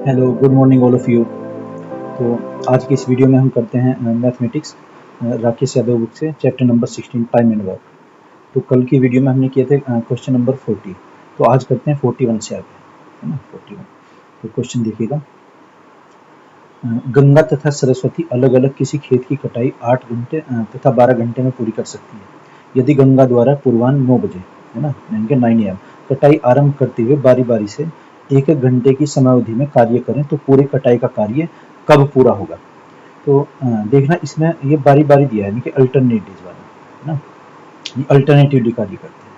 Hello, good morning all of you. तो आज की इस वीडियो में हम करते हैं मैथमेटिक्स राकेश यादव बुक से chapter number 16 time and work. तो कल की वीडियो में हमने किए थे क्वेश्चन नंबर 40। तो आज करते हैं 41 से आगे, है ना। 41। तो क्वेश्चन देखिएगा। गंगा तथा सरस्वती अलग अलग किसी खेत की कटाई 8 घंटे तथा 12 घंटे में पूरी कर सकती है। यदि गंगा द्वारा पूर्वाह्न 9 बजे, है ना, यानी कि 9 AM कटाई आरंभ करते हुए बारी बारी से एक एक घंटे की समयावधि में कार्य करें तो पूरे कटाई का कार्य कब पूरा होगा। तो देखना इसमें ये बारी बारी दिया है, यानी कि अल्टरनेटिव वाला, है ना। ये अल्टरनेटिवली कार्य करते हैं।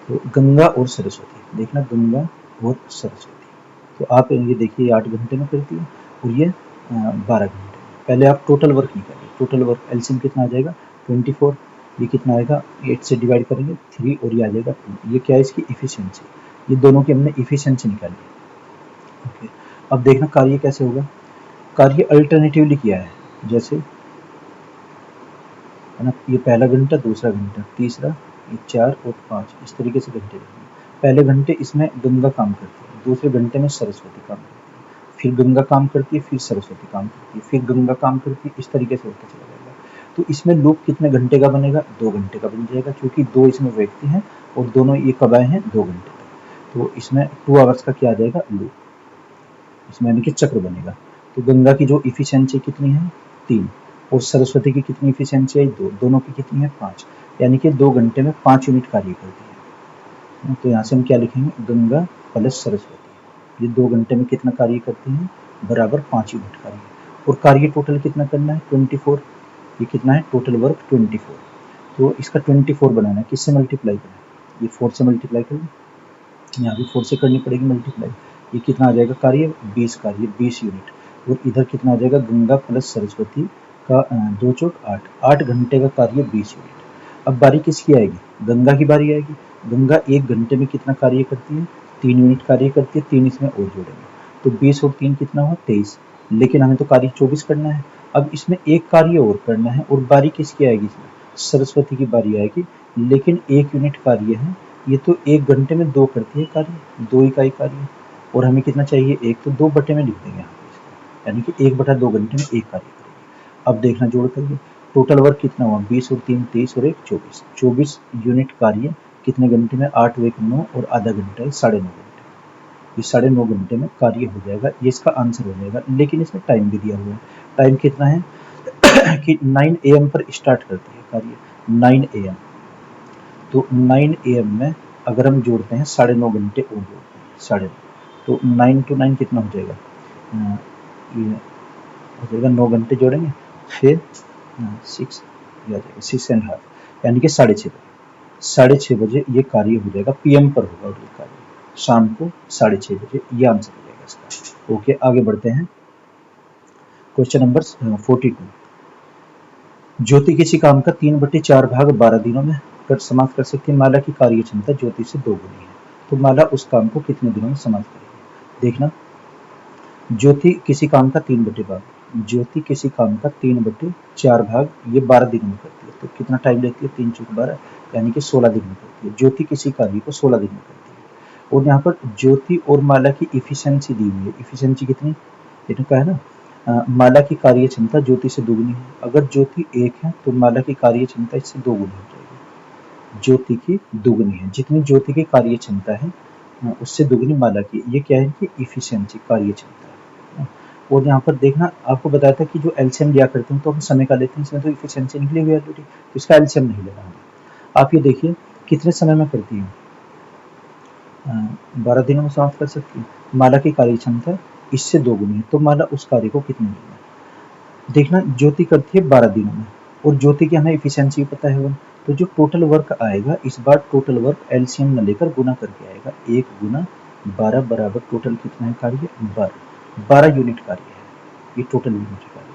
तो गंगा और सरस्वती, देखना गंगा और सरस्वती। तो आप ये देखिए 8 घंटे में करती है और ये 12 घंटे में। पहले आप टोटल वर्क निकालिए। टोटल वर्क एलसीएम कितना आ जाएगा 24। ये कितना आएगा 8 से डिवाइड करेंगे 3 और ये आ जाएगा 2। ये क्या है इसकी इफिशियंसी। ये दोनों की हमने इफिशियंसी निकाली है। ओके, अब देखना कार्य कैसे होगा। कार्य अल्टरनेटिवली किया है, जैसे, है ना, ये पहला घंटा, दूसरा घंटा, तीसरा, ये 4 और 5, इस तरीके से घंटे लगेंगे। पहले घंटे इसमें गंगा काम करती है, दूसरे घंटे में सरस्वती काम करती है, फिर गंगा काम करती है, फिर सरस्वती काम करती है, फिर गंगा काम करती है, इस तरीके से होता चला जाएगा। तो इसमें लूप कितने घंटे का बनेगा 2 घंटे का बन जाएगा, क्योंकि 2 इसमें व्यक्ति हैं और दोनों ये कब आए हैं 2 घंटे तक। तो इसमें 2 आवर्स का क्या आ जाएगा लूप, इसमें यानी कि चक्र बनेगा। तो गंगा की जो इफिशियंसी कितनी है 3 और सरस्वती की कितनी इफिशियंसी है 2, दोनों की कितनी है 5, यानी कि 2 घंटे में 5 यूनिट कार्य करती है। तो यहाँ से हम क्या लिखेंगे, गंगा प्लस सरस्वती ये 2 घंटे में कितना कार्य करती है बराबर 5 यूनिट कार्य। और कार्य टोटल कितना करना है 24। ये कितना है टोटल वर्क 24। तो इसका 24 बनाना है, किससे मल्टीप्लाई करना है, ये 4 से मल्टीप्लाई कर लो, यहाँ भी 4 से करनी पड़ेगी मल्टीप्लाई। ये कितना आ जाएगा कार्य 20 कार्य 20 यूनिट। और इधर कितना आ जाएगा गंगा प्लस सरस्वती का 2 चौक 8, 8 घंटे का कार्य 20 यूनिट। अब बारी किसकी आएगी, गंगा की बारी आएगी। गंगा 1 घंटे में कितना कार्य करती है 3 यूनिट कार्य करती है, 3 इसमें और जोड़ेंगे तो 20 और 3 कितना हुआ 23। लेकिन हमें तो कार्य 24 करना है। अब इसमें एक कार्य और करना है और बारी किसकी आएगी, इसमें सरस्वती की बारी आएगी। लेकिन 1 यूनिट कार्य है, ये तो 1 घंटे में 2 करती है कार्य, 2 इकाई कार्य। और हमें कितना चाहिए 1, तो 2 बटे में लिख देंगे यहाँ पे इसको, यानी कि 1/2 घंटे में 1 कार्य करेगी। अब देखना जोड़ करके टोटल वर्क कितना हुआ 20 और 3 23 और 1 24, 24 यूनिट कार्य कितने घंटे में 8 और 1 9 और आधा घंटा है 9.5 घंटे। ये 9.5 घंटे में कार्य हो जाएगा, ये इसका आंसर हो जाएगा। लेकिन इसमें टाइम भी दिया हुआ है, टाइम कितना है कि 9 AM पर स्टार्ट करती है कार्य, 9 AM। तो 9 AM में अगर हम जोड़ते हैं 9.5 घंटे और जोड़ते हैं 9.5, तो 9 to 9 कितना हो जाएगा, ये हो जाएगा 9 घंटे जोड़ेंगे, फिर 6, ये आ जाएगा 6.5, यानी कि 6:30 बजे, 6:30 बजे ये कार्य हो जाएगा। PM पर होगा और ये कार्य शाम को 6:30 बजे, ये आंसर हो जाएगा इसका। ओके, आगे बढ़ते हैं। Question number 42। ज्योति किसी काम का 3/4 भाग 12 दिनों में कर समाप्त कर सकती है। माला की कार्य क्षमता ज्योति से 2 गुनी है, तो माला उस काम को कितने दिनों में समाप्त करेगी। देखना, ज्योति किसी काम का 3/12, ज्योति किसी काम का 3/4 भाग ये 12 दिनों में करती है, तो कितना टाइम लेती है 3 चौक 12, यानी कि 16 दिन में करती है। ज्योति किसी कार्य को 16 दिन में करती है। और यहाँ पर ज्योति और माला की इफिशियंसी दी हुई है, इफिशियंसी कितनी, ये कहा है ना, माला की कार्य क्षमता ज्योति से दोगुनी है। अगर ज्योति 1 है तो माला की कार्य क्षमता इससे 2 गुनी हो जाएगी, ज्योति की दोगुनी है। जितनी ज्योति की कार्य क्षमता है उससे दोगुनी माला की। ये क्या है कि इफिशियंसी कार्य क्षमता है। और यहाँ पर देखना, आपको बताया था कि जो एलसीएम लिया करते हैं तो हम समय का लेते हैं, इसमें तो इफिशियंसी निकली हुई है ऑलरेडी, तो इसका एलसीएम नहीं लेना हमें। आप ये देखिए कितने समय में करती है, 12 दिनों में समाप्त कर सकती है। माला की कार्य क्षमता इससे 2 गुनी है, तो माला उस कार्य को कितने दिन में। देखना, ज्योति करती है 12 दिनों में और ज्योति की हमें इफिशियंसी पता है 1, तो जो टोटल वर्क आएगा इस बार टोटल वर्क एलसीएम न लेकर गुना करके आएगा। 1 गुना 12 बराबर टोटल कितना है कार्य 12 यूनिट कार्य है, ये टोटल यूनिट कार्य।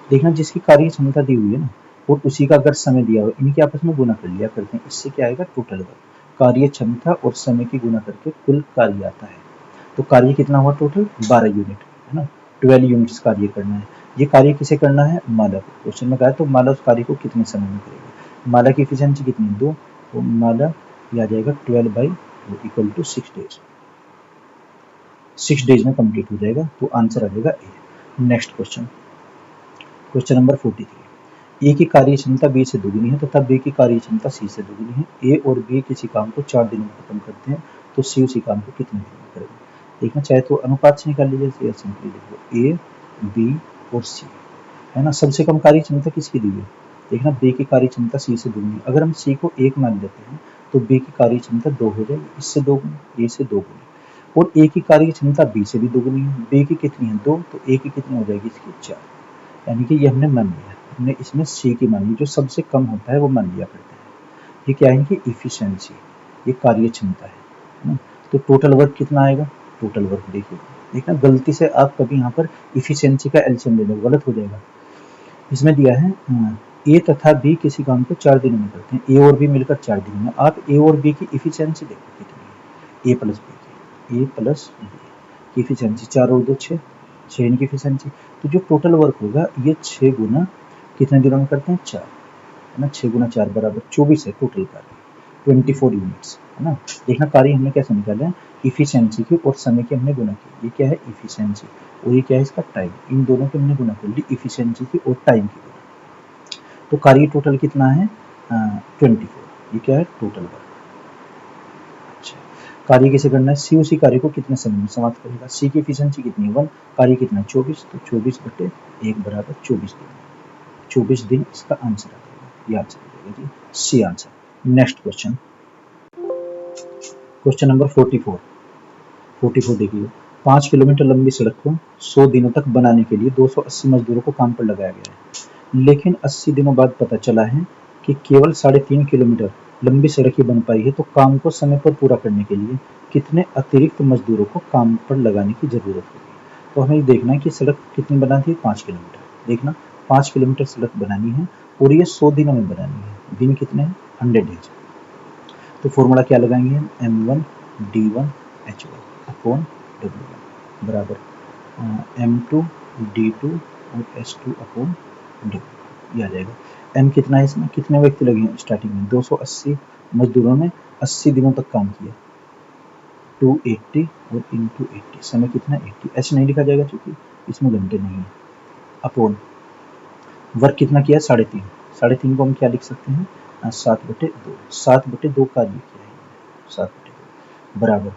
देखना, जिसकी कार्य क्षमता दी हुई है ना और उसी का अगर समय दिया हुआ, इनके आपस में गुना कर लिया करते हैं, इससे क्या आएगा टोटल वर्क, कार्य क्षमता और समय की गुना करके कुल कार्य आता है। तो कार्य कितना हुआ टोटल 12 यूनिट, है ना, 12 यूनिट्स कार्य करना है। ये कार्य किसे करना है माला को। क्वेश्चन में कहा तो माला उस कार्य को कितने समय में करेगा। माला की एफिशिएंसी कितनी 2, तो माला ये आ जाएगा 12/2 इक्वल टू 6 डेज। 6 डेज में कंप्लीट हो जाएगा, तो आंसर आ जाएगा A. Next question, question number 43। A की कार्य क्षमता बी से दोगुनी है तथा बी की कार्य क्षमता सी से दोगुनी है। ए और बी किसी काम को 4 दिनों में खत्म करते हैं, तो सी उसी काम को कितने दिनों में करेगा? देखना चाहे तो अनुपात से निकाल लीजिए या सिंपली लिख लो ए, बी और सी, है ना। सबसे कम कार्य क्षमता किसकी दी है? देखना बी की कार्य क्षमता सी से दोगुनी। अगर हम सी को 1 मान लेते हैं तो बी की कार्य क्षमता 2 हो जाएगी, इससे 2 गुनी, ए से 2 गुनी। और ए की कार्य क्षमता बी से भी 2 गुनी है। बी की कितनी है? 2, तो ए की कितनी हो जाएगी? इसकी 4। यानी कि ये हमने मान लिया, हमने इसमें सी की मान ली, जो सबसे कम होता है वो मान लिया करते हैं। ये क्या है कि इफिशिएंसी, ये कार्य क्षमता है ना। तो टोटल वर्क कितना आएगा? टोटल वर्क देखिए, देखना गलती से आप कभी यहाँ पर इफिशिएंसी का एलसीएम ले लो, गलत हो जाएगा। इसमें दिया है ए तथा बी किसी काम को 4 दिनों में करते हैं, ए और बी मिलकर 4 दिनों में। आप ए और बी की इफिशिएंसी देखो कितनी है, ए प्लस बी की, ए प्लस बी की इफिशिएंसी 4 और 2 6, 6 इनकी इफिशिएंसी। तो जो टोटल वर्क होगा ये 6 गुना कितने दिनों में करते हैं? 4, है ना। 6 गुना 4 बराबर 24 है टोटल कार्य, 24 यूनिट्स, है ना। देखना कार्य हमने कैसे निकाला है? इफिशिएंसी की और समय की हमने गुना की। ये क्या है? इफिशिएंसी, और ये क्या है? इसका टाइम। इन दोनों की हमने गुना कर ली, इफिशिएंसी की और टाइम की गुना। तो कार्य टोटल कितना है? 24। ये क्या है? Total work. अच्छा, कार्य कैसे करना है? सी उसी कार्य को कितने समय में समाप्त करेगा? सी की इफिशिएंसी कितनी है? 1, कार्य कितना है? 24, तो 24/1 बराबर 24 दिन। 24 दिन इसका आंसर आ जाएगा, ये आंसर आ जाएगा जी, C answer. Next question, question number 44 देखिए। 5 किलोमीटर लंबी सड़क को 100 दिनों तक बनाने के लिए 280 मजदूरों को काम पर लगाया गया है, लेकिन 80 दिनों बाद पता चला है कि केवल 3.5 किलोमीटर लंबी सड़क ही बन पाई है। तो काम को समय पर पूरा करने के लिए कितने अतिरिक्त मजदूरों को काम पर लगाने की जरूरत होगी? तो हमें देखना है कि सड़क कितनी बनानी है? 5 किलोमीटर। देखना 5 किलोमीटर सड़क बनानी है और ये 100 दिनों में बनानी है। दिन कितने हैं? 100 डेज। तो फॉर्मूला क्या लगाएंगे हम? M1 D1 H1 upon W1 बराबर M2 D2 और H2 अपॉन W, ये आ जाएगा। M कितना है इसमें? कितने व्यक्ति लगे हैं स्टार्टिंग में? 280 मजदूरों ने 80 दिनों तक काम किया, 280 और इंटू 80, समय कितना? 80। H नहीं लिखा जाएगा क्योंकि इसमें घंटे नहीं है। अपॉन वर्क कितना किया? 3.5। 3.5 को हम क्या लिख सकते हैं? 7/2। 7/2 कार्य किया है, 7/2 बराबर।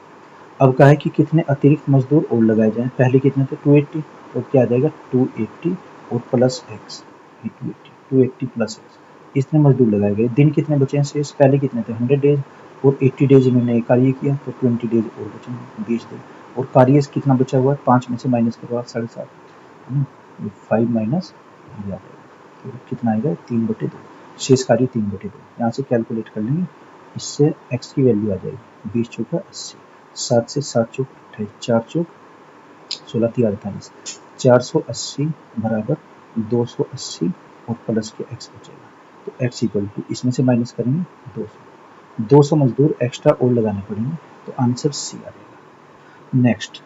अब कहा है कि कितने अतिरिक्त मजदूर और लगाए जाएं? पहले कितने थे? 280, तो क्या आ जाएगा? 280 और प्लस एक्स, 280 प्लस एक्स, इतने मजदूर लगाए गए। दिन कितने बचे हैं शेष? पहले कितने थे? 100 डेज, और 80 डेज इन्होंने कार्य किया, तो 20 डेज और बचे, 20 दिन। और कार्य कितना बचा हुआ है? 5 में से माइनस करो आप, 7.5, 5 माइनस आ जाएगा, तो कितना आएगा? 3/2। शेष कार्य 3/2। यहाँ से कैलकुलेट कर लेंगे, इससे x की वैल्यू आ जाएगी 20 चौका 80, 7 से 7 चौक 28, 4 चौक 16 3 48, 480 बराबर 280 और प्लस के x बचेगा। तो x इक्वल टू, इसमें से माइनस करेंगे 200 मजदूर एक्स्ट्रा और लगाने पड़ेंगे, तो आंसर सी आ जाएगा। नेक्स्ट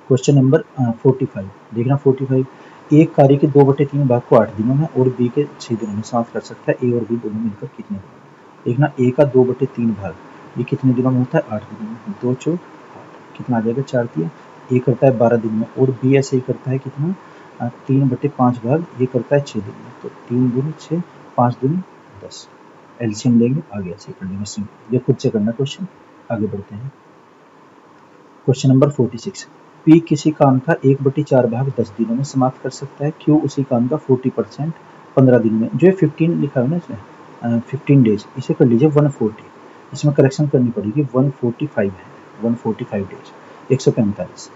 क्वेश्चन नंबर 45 देखना। 45, एक कार्य के 2/3 भाग को 8 दिनों में और बी के 6 दिनों में समाप्त कर सकता है। ए और बी दोनों मिलकर कितने दिनों में? देखना ए का 2/3 भाग ये कितने दिनों में होता है? 8 दिनों में। 2 चौक 8, कितना आ जाएगा? 4 दिया। ए करता है 12 दिन में, और बी ऐसे ही करता है कितना? 3/5 भाग ये करता है 6 दिन में। तो 3 दूनी 6, 5 दूनी 10, एलसीएम लेंगे, आगे ऐसे कर लेंगे सिंपल। ये खुद से करना क्वेश्चन, आगे बढ़ते हैं। क्वेश्चन नंबर 46, पी किसी काम का 1/4 भाग 10 दिनों में समाप्त कर सकता है। क्यू उसी काम का 40% 15 दिन में। जो 15 लिखा है ना इसमें 15 डेज, इसे कर लीजिए 140, इसमें करेक्शन करनी पड़ेगी, 145 है, 145 डेज, 145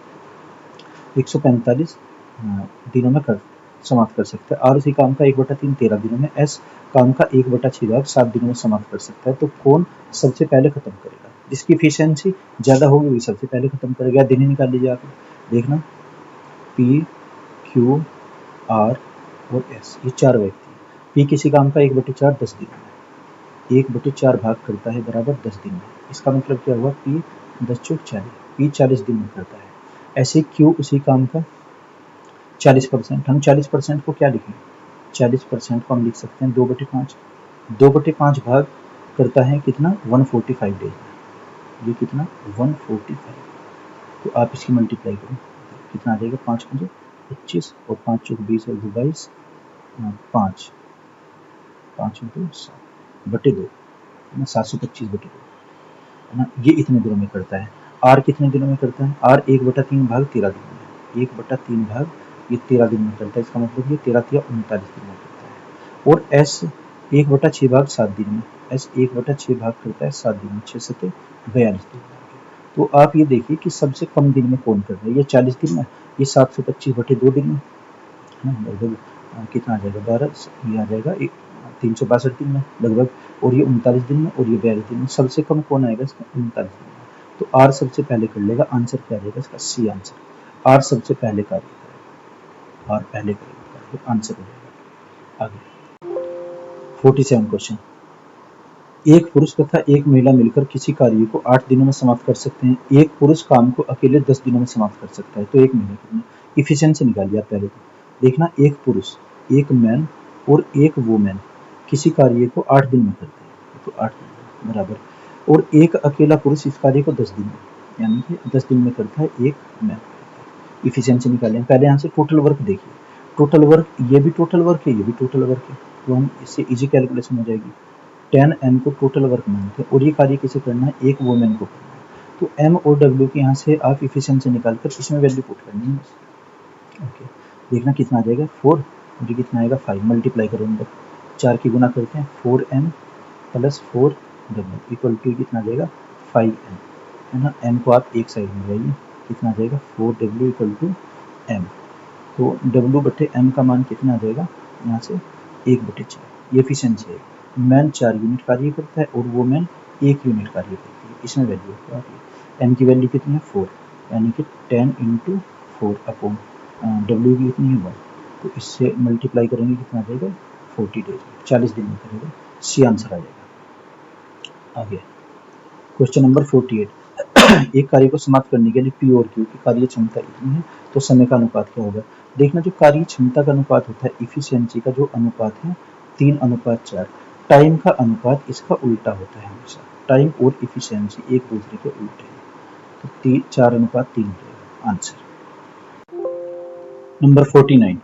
दिनों में कर समाप्त कर सकता है। आर उसी काम का 1/3 13 दिनों में। एस काम का 1/6 भाग 7 दिनों में समाप्त कर सकता है। तो कौन सबसे पहले खत्म करेगा? जिसकी एफिशिएंसी ज़्यादा होगी वही सबसे पहले खत्म करेगा। दिन ही निकाल लीजिए आप, देखना पी क्यू आर और एस, ये 4 व्यक्ति। पी किसी काम का 1/4 10 दिन में, 1/4 भाग करता है बराबर 10 दिन में। इसका मतलब क्या हुआ? पी 10 चौक 40, पी 40 दिन में करता है। ऐसे क्यू उसी काम का 40%, हम 40% को क्या लिखें? 40% को हम लिख सकते हैं 2/5। 2/5 भाग करता है कितना? 145 डेज में। ये कितना? 145, तो आप इसकी मल्टीप्लाई करो, कितना आ जाएगा 5 5 25 और 5 चौक 20 और 22, 5 5 इंटू 7 बटे 2, 725 बटे 2, है ना। ये इतने दिनों में करता है। आर कितने दिनों में करता है? आर 1/3 भाग 13 दिन में, 1/3 भाग ये 13 दिन में करता है, इसका मतलब ये 13 या 39 दिन में करता है। और एस 1/6 भाग 7 दिन में, एस 1/6 भाग करता है 7 दिन में, 6 7 42 दिन में। तो आप ये देखिए कि सबसे कम दिन में कौन कर रहा है, ये 40 दिन में, ये 725 बटे 2 दिन में, है ना, लगभग कितना आ जाएगा 12, ये आ जाएगा 362 दिन में लगभग, और ये 39 दिन में, और ये 42 दिन में। सबसे कम कौन आएगा इसका? 39 दिन में। तो आर सबसे पहले कर लेगा, आंसर क्या आ जाएगा इसका? C answer. आर सबसे पहले कार्य करेगा, आर पहले करेगा, तो आंसर हो जाएगा। आगे 47 क्वेश्चन, एक पुरुष तथा एक महिला मिलकर किसी कार्य को 8 दिनों में समाप्त कर सकते हैं। एक पुरुष काम को अकेले 10 दिनों में समाप्त कर सकता है, तो एक महिला कितनी? इफिशिएंसी निकालिए आप पहले तो। देखना, एक पुरुष, एक मैन और एक वुमेन किसी कार्य को 8 दिन में करते हैं, तो 8 दिन बराबर, और एक अकेला पुरुष इस कार्य को 10 दिन में, यानी कि 10 दिन में करता है एक मैन। इफिशिएंसी निकालें, पहले यहाँ से टोटल वर्क देखिए, टोटल वर्क, ये भी टोटल वर्क है, ये भी टोटल वर्क है, तो हम इससे इजी कैलकुलेशन हो जाएगी। 10 m को टोटल वर्क मानते हैं, और ये कार्य किसे करना है? एक वुमेन को करना है। तो m और w के यहाँ से आप इफिशिएंसी निकालकर इसमें वैल्यू पुट करनी है बस। ओके, देखना कितना आ जाएगा 4, और ये कितना आएगा 5, मल्टीप्लाई करो अंदर, 4 की गुना करते हैं, 4m plus 4w equal to कितना आ जाएगा 5m, है ना। m को आप एक साइड में जाइए, कितना आ जाएगा 4w इक्वल टू m, तो w बटे m का मान कितना आ जाएगा यहाँ से 1/4, ये एफिशिएंसी है। मैन 4 यूनिट कार्य करता है और वो मैन 1 यूनिट कार्य करती है, इसमें वैल्यू आ रही है। एम की वैल्यू कितनी है 4, यानी कि 10 × 4 अपॉन डब्ल्यू की कितनी है 1, तो इससे मल्टीप्लाई करेंगे कितना आ जाएगा 40 डेज, 40 दिन में करेगा, सी आंसर आ जाएगा। आगे क्वेश्चन नंबर 48, एक कार्य को समाप्त करने के लिए पी और क्यू की कार्य क्षमता इतनी है, तो समय का अनुपात क्या होगा? देखना, जो कार्य क्षमता का अनुपात होता है, इफिशिएंसी का जो अनुपात है 3:4, टाइम का अनुपात इसका उल्टा होता है हमेशा, टाइम और इफिशिएंसी एक दूसरे के उल्टे हैं, तो 4:3 रहेगा आंसर। नंबर 49,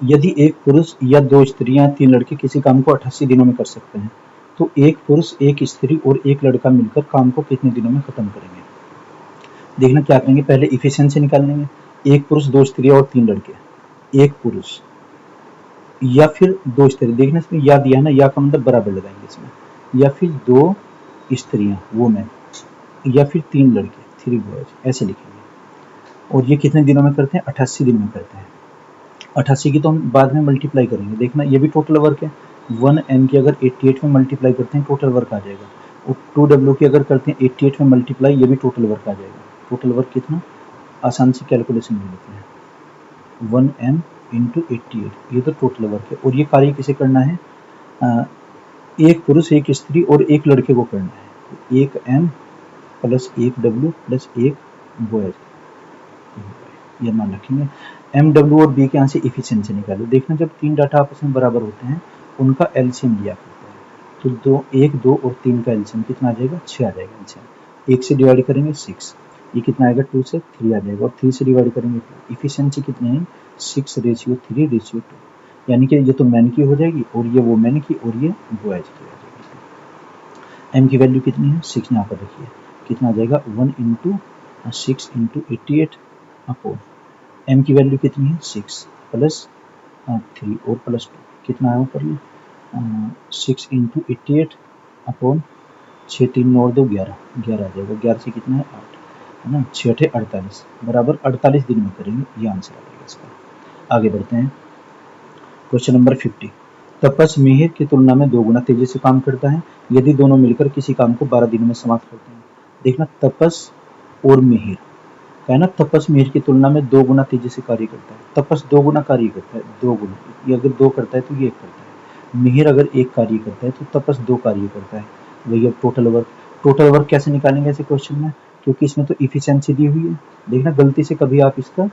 यदि एक पुरुष या 2 स्त्रियां 3 लड़के किसी काम को 88 दिनों में कर सकते हैं, तो एक पुरुष, एक स्त्री और एक लड़का मिलकर काम को कितने दिनों में खत्म करेंगे? देखना क्या करेंगे, पहले इफिशिएंसी निकाल लेंगे, एक पुरुष 2 स्त्रियां और 3 लड़के, एक पुरुष या फिर 2 स्त्री, देखना इसमें या दिया है ना, या का मतलब बराबर लगाएंगे इसमें, या फिर 2 स्त्रियां वुमेन, या फिर 3 लड़के 3 बॉयज, ऐसे लिखेंगे। और ये कितने दिनों में करते हैं? 88 दिन में करते हैं। 88 की तो हम बाद में मल्टीप्लाई करेंगे, देखना ये भी टोटल वर्क है, 1m की अगर 88 में मल्टीप्लाई करते हैं टोटल वर्क आ जाएगा, और 2w की अगर करते हैं 88 में मल्टीप्लाई, ये भी टोटल वर्क आ जाएगा। टोटल वर्क कितना, आसान से कैलकुलेशन ले लेते हैं, 1m × 88, ये तो टोटल वर्क है। और ये कार्य किसे करना है? एक पुरुष, एक स्त्री और एक लड़के को करना है, 1m plus 1w plus 1 boys, ये मान रखेंगे। एम डब्ल्यू और बी के यहाँ से इफिशिएंसी निकालो, देखना जब 3 डाटा आपस में बराबर होते हैं उनका एलसीएम लिया करता है, तो 1 2 और 3 का एलसीएम कितना आ जाएगा? 6 आ जाएगा एलसीएम। 1 से डिवाइड करेंगे 6, ये कितना आएगा 2 से 3 आ जाएगा, और 3 से डिवाइड करेंगे 2, इफिशिएंसी कितनी है 6:3:2, यानी कि ये तो मैन की हो जाएगी, और ये वो मैन की, और ये बॉयज की हो जाएगी। एम की वैल्यू कितनी है 6, यहाँ पर रखिए, कितना आ जाएगा 1 × 6 × 88 अपॉन m की वैल्यू कितनी है 6 प्लस 3 और प्लस 2, कितना है ऊपर में 6 × 88 अपॉन 6 3 और 2 11, 11 आ जाएगा, 11 से कितना है 8, है ना, 6 8 48 बराबर 48 दिन में करेंगे, ये आंसर आ जाएगा इसका। आगे बढ़ते हैं, क्वेश्चन नंबर 50, तपस मिहिर की तुलना में 2 गुना तेजी से काम करता है, यदि दोनों मिलकर किसी काम को 12 दिनों में समाप्त करते हैं। देखना, तपस और मिहिर है ना, तपस मिहिर की तुलना में 2 गुना तेजी से कार्य करता है, तपस 2 गुना कार्य करता है, 2 गुना, ये अगर 2 करता है तो ये 1 करता है, मिहिर अगर 1 कार्य करता है तो तपस 2 कार्य करता है। वही अब टोटल वर्क कैसे निकालेंगे ऐसे क्वेश्चन में, क्योंकि इसमें तो इफिशिएंसी दी हुई है। देखना, गलती से कभी आप इसका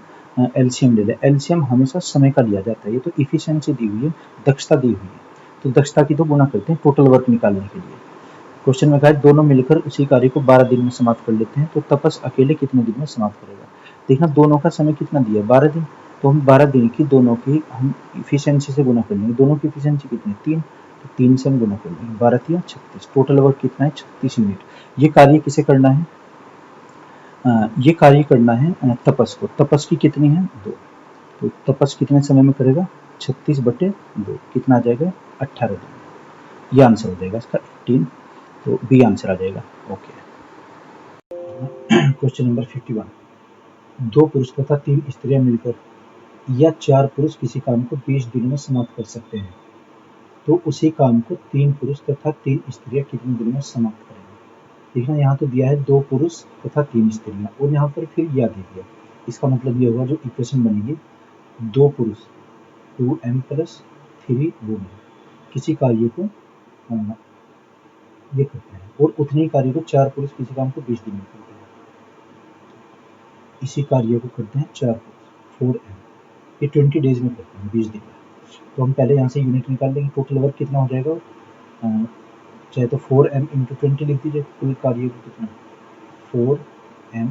एलसीएम ले लें, एलसीएम हमेशा समय का लिया जाता है, ये तो इफिशिएंसी दी हुई है, दक्षता दी हुई है, तो दक्षता की तो गुना करते हैं टोटल वर्क निकालने के लिए। क्वेश्चन में कहा है दोनों मिलकर उसी कार्य को 12 दिन में समाप्त कर लेते हैं, तो तपस अकेले कितने दिन में समाप्त करेगा। देखना दोनों का समय कितना दिया है, 12 दिन, तो हम 12 दिन की दोनों की हम इफिशियंसी से गुना कर लेंगे। दोनों की इफिशियंसी कितनी है, 3, तो 3 से हम गुना कर लेंगे। 12 3 36, टोटल वर्क कितना है, 36 यूनिट। ये कार्य किसे करना है, ये कार्य करना है तपस को। तपस की कितनी है, 2, तो तपस कितने समय में करेगा, 36/2, कितना आ जाएगा, 18 दिन। ये आंसर हो जाएगा इसका 18, तो बी आंसर आ जाएगा। ओके। क्वेश्चन नंबर 51, 2 पुरुष तथा 3 स्त्रियां मिलकर या 4 पुरुष किसी काम को 20 दिनों में समाप्त कर सकते हैं, तो उसी काम को 3 पुरुष तथा 3 स्त्रियां कितने दिनों में समाप्त करेंगे। देखना यहाँ तो दिया है 2 पुरुष तथा 3 स्त्रियां, और यहाँ पर फिर या दे दिया। इसका मतलब ये होगा जो इक्वेशन बनेगी, 2 पुरुष 2m + 3 वुमेन किसी कार्य को ये करते हैं, और उतने ही कार्य को 4 पुरुष किसी काम को 20 दिन में करते हैं। इसी कार्य को करते हैं 4 पुरुष 4m, ये 20 डेज में करते हैं, 20 दिन में। तो हम पहले यहाँ से यूनिट निकाल लेंगे, टोटल वर्क कितना हो जाएगा, चाहे तो 4m × 20 लिख दीजिए, कुल कार्य को कितना 4m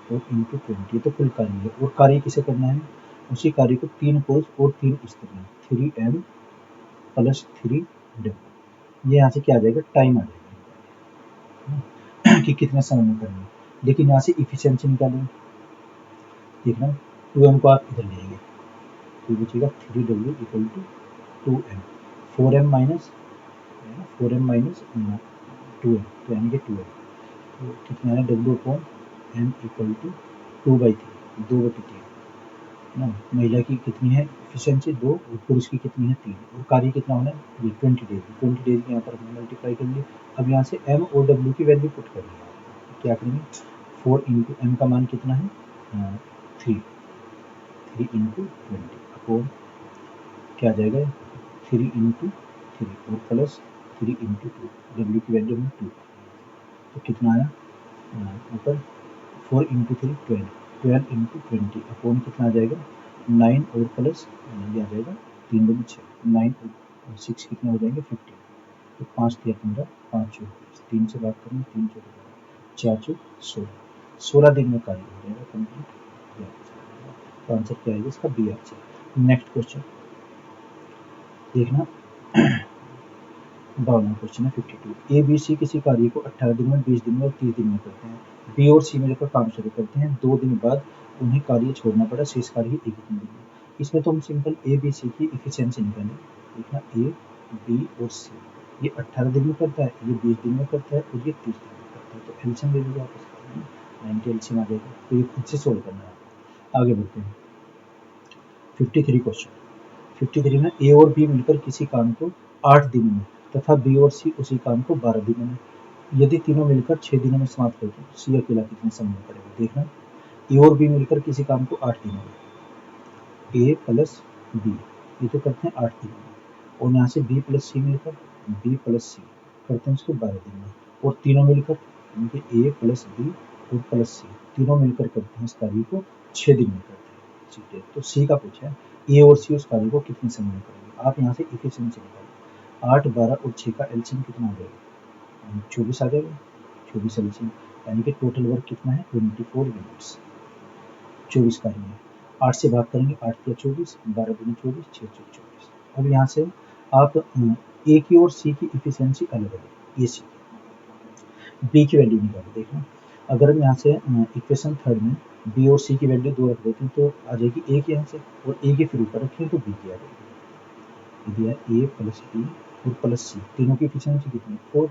और × 20, ये तो कुल कार्य है। और कार्य किसे करना है, उसी कार्य को 3 पुरुष और 3 स्त्रियां, 3m + 3w। ये यहाँ से क्या आ जाएगा, टाइम आ जाएगा कि कितने समय में करेंगे। लेकिन यहाँ से इफिशियंसी निकालेंगे, देखना 2m को आप इधर ले आएंगे, तो बचेगा 3w = 2m, 4m minus 2m, तो यानी कि 2m, तो कितना है, w/m = 2/3, 2/3 ना। महिला की कितनी है इफिशियंसी, 2, और पुरुष की कितनी है, 3, और कार्य कितना होना है, ये 20 डेज। 20 डेज के यहाँ पर हमने मल्टीप्लाई कर लिए। अब यहाँ से m और w की वैल्यू पुट करनी है, क्या करेंगे, 4 × m का मान कितना है, 3 × 20 अपॉन क्या आ जाएगा, 3 × 3 और प्लस 3 × 2, w की वैल्यू में 2, तो कितना आया ऊपर 4 × 3 12, 12 × 20 अपॉन कितना आ जाएगा 9 और प्लस ये आ जाएगा 3 2 6, 9 और 6 कितने हो जाएंगे 15, तो 5 3 15, 5 4 3 से बात करेंगे, 3 4 4 4 16, 16 दिन में कार्य हो जाएगा कंप्लीट। तो आंसर क्या आएगा इसका, बी आंसर। नेक्स्ट क्वेश्चन देखना 52 क्वेश्चन है 52, ए बी सी किसी कार्य को 18 दिन में, 20 दिन में और 30 दिन में करते हैं। बी और सी मिलकर काम शुरू करते हैं, 2 दिन बाद उन्हें कार्य छोड़ना पड़ा, शेष कार्य एक ही दिन में। इसमें तो हम सिंपल ए बी सी की इफिशियंसी निकालेंगे। देखना ए बी और सी, ये 18 दिन में करता है, ये 20 दिन में करता है, और ये 30 दिन में करता है, तो एलसीएम ले लीजिए आपस में, 90 एलसीएम आ जाएगा। तो ये खुद से सोल्व करना है। आगे बढ़ते हैं 53 क्वेश्चन। 53 में ए और बी मिलकर किसी काम को 8 दिनों में तथा बी और सी उसी काम को 12 दिनों में, यदि तीनों मिलकर 6 दिनों में समाप्त करते हैं, सी अकेला कितने समय में करेगा। देखना ए और बी मिलकर किसी काम को 8 दिनों में, ए प्लस बी ये तो करते हैं 8 दिनों में, और यहाँ से बी प्लस सी मिलकर बी प्लस सी करते हैं उसको 12 दिन में, और तीनों मिलकर उनके ए प्लस बी और प्लस सी तीनों मिलकर करते हैं इस कार्य को 6 दिन में करते हैं। ठीक है, तो सी का पूछा है ए और सी उस कार्य को कितने समय में करेंगे। आप यहाँ से इफिशियंसी निकालें, 8 12 और 6 का एलसीएम कितना आ जाएगा, 24 आ जाएगा, 24 एलसीएम, यानी कि टोटल वर्क कितना है 24 यूनिट्स, 24 कार्य है। 8 से भाग करेंगे, 8 × 24, 12 × 24, 6 × 24। अब यहाँ से आप ए की और सी की इफिशियंसी अलग अलग, ए सी बी की वैल्यू निकालो। देखना अगर हम यहाँ से इक्वेशन थर्ड में बी और सी की वैल्यू 2 रख देते हैं, तो आ जाएगी ए की यहाँ से, और ए की फिर ऊपर रखें तो बी की आ जाएगी। दिया ए प्लस बी और प्लस सी, तीनों की इफिशियंसी कितनी है 4,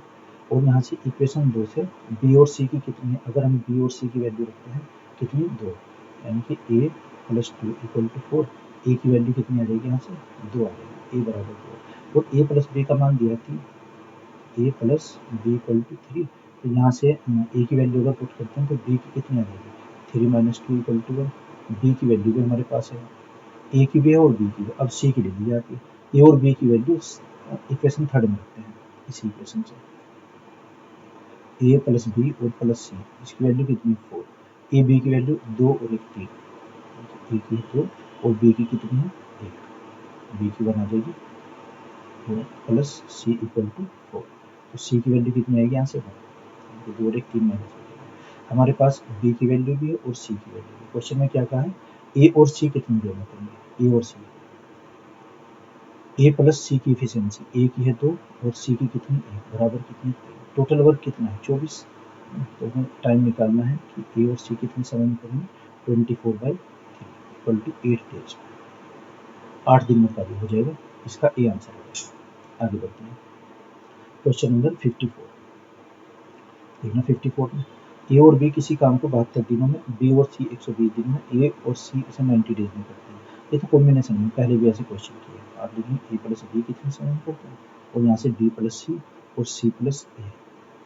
और यहाँ से इक्वेशन 2 से बी और सी की कितनी है, अगर हम बी और सी की वैल्यू रखते हैं कितनी 2, यानी कि ए प्लस 2 = 4, ए की वैल्यू कितनी आ जाएगी यहाँ से 2 आ जाएगी, ए बराबर 2, और ए प्लस बी का मान दिया 3, ए प्लस बी = 3, तो यहाँ से ए की वैल्यू अगर पुट करते हैं तो बी की कितनी आ जाएगी 3 - 2 = 1, बी की वैल्यू भी हमारे पास है, ए की भी है और बी की भी। अब सी की ले लीजिए आप, ए और बी की वैल्यू इक्वेशन थर्ड में रखते हैं, इसी इक्वेशन से ए प्लस बी और प्लस सी, इसकी वैल्यू कितनी 4, ए बी की वैल्यू 2 और 1 3, ए की 2 और बी की कितनी है 1, बी की 1 आ जाएगी, और प्लस सी = 4, तो सी की वैल्यू कितनी आएगी यहाँ से 1, तो 2 और 1 3 माइनस हो जाएगा। हमारे पास बी की वैल्यू भी है और सी की वैल्यू भी। क्वेश्चन में क्या कहा है, ए और सी कितनी जमा करेंगे, ए और सी, ए प्लस सी की इफिशियंसी, ए की है 2 और सी की कितनी 1, बराबर कितनी, टोटल वर्क कितना है 24। तो हमें टाइम निकालना है कि ए और सी कितने समय में करेंगे, 24/3 इक्वल टू 8 डेज, 8 दिन में कार्य हो जाएगा। इसका ए आंसर होगा। आगे बढ़ते हैं क्वेश्चन नंबर 54। देखना 54 में ए और बी किसी काम को 72 दिनों में, बी और सी 120 दिन में, ए और सी इसे 90 डेज में करते हैं। ये तो कॉम्बिनेशन में पहले भी ऐसे क्वेश्चन किए। आप देखेंगे ए प्लस बी कितने समय में करते हैं, और यहाँ से बी प्लस सी और सी प्लस ए,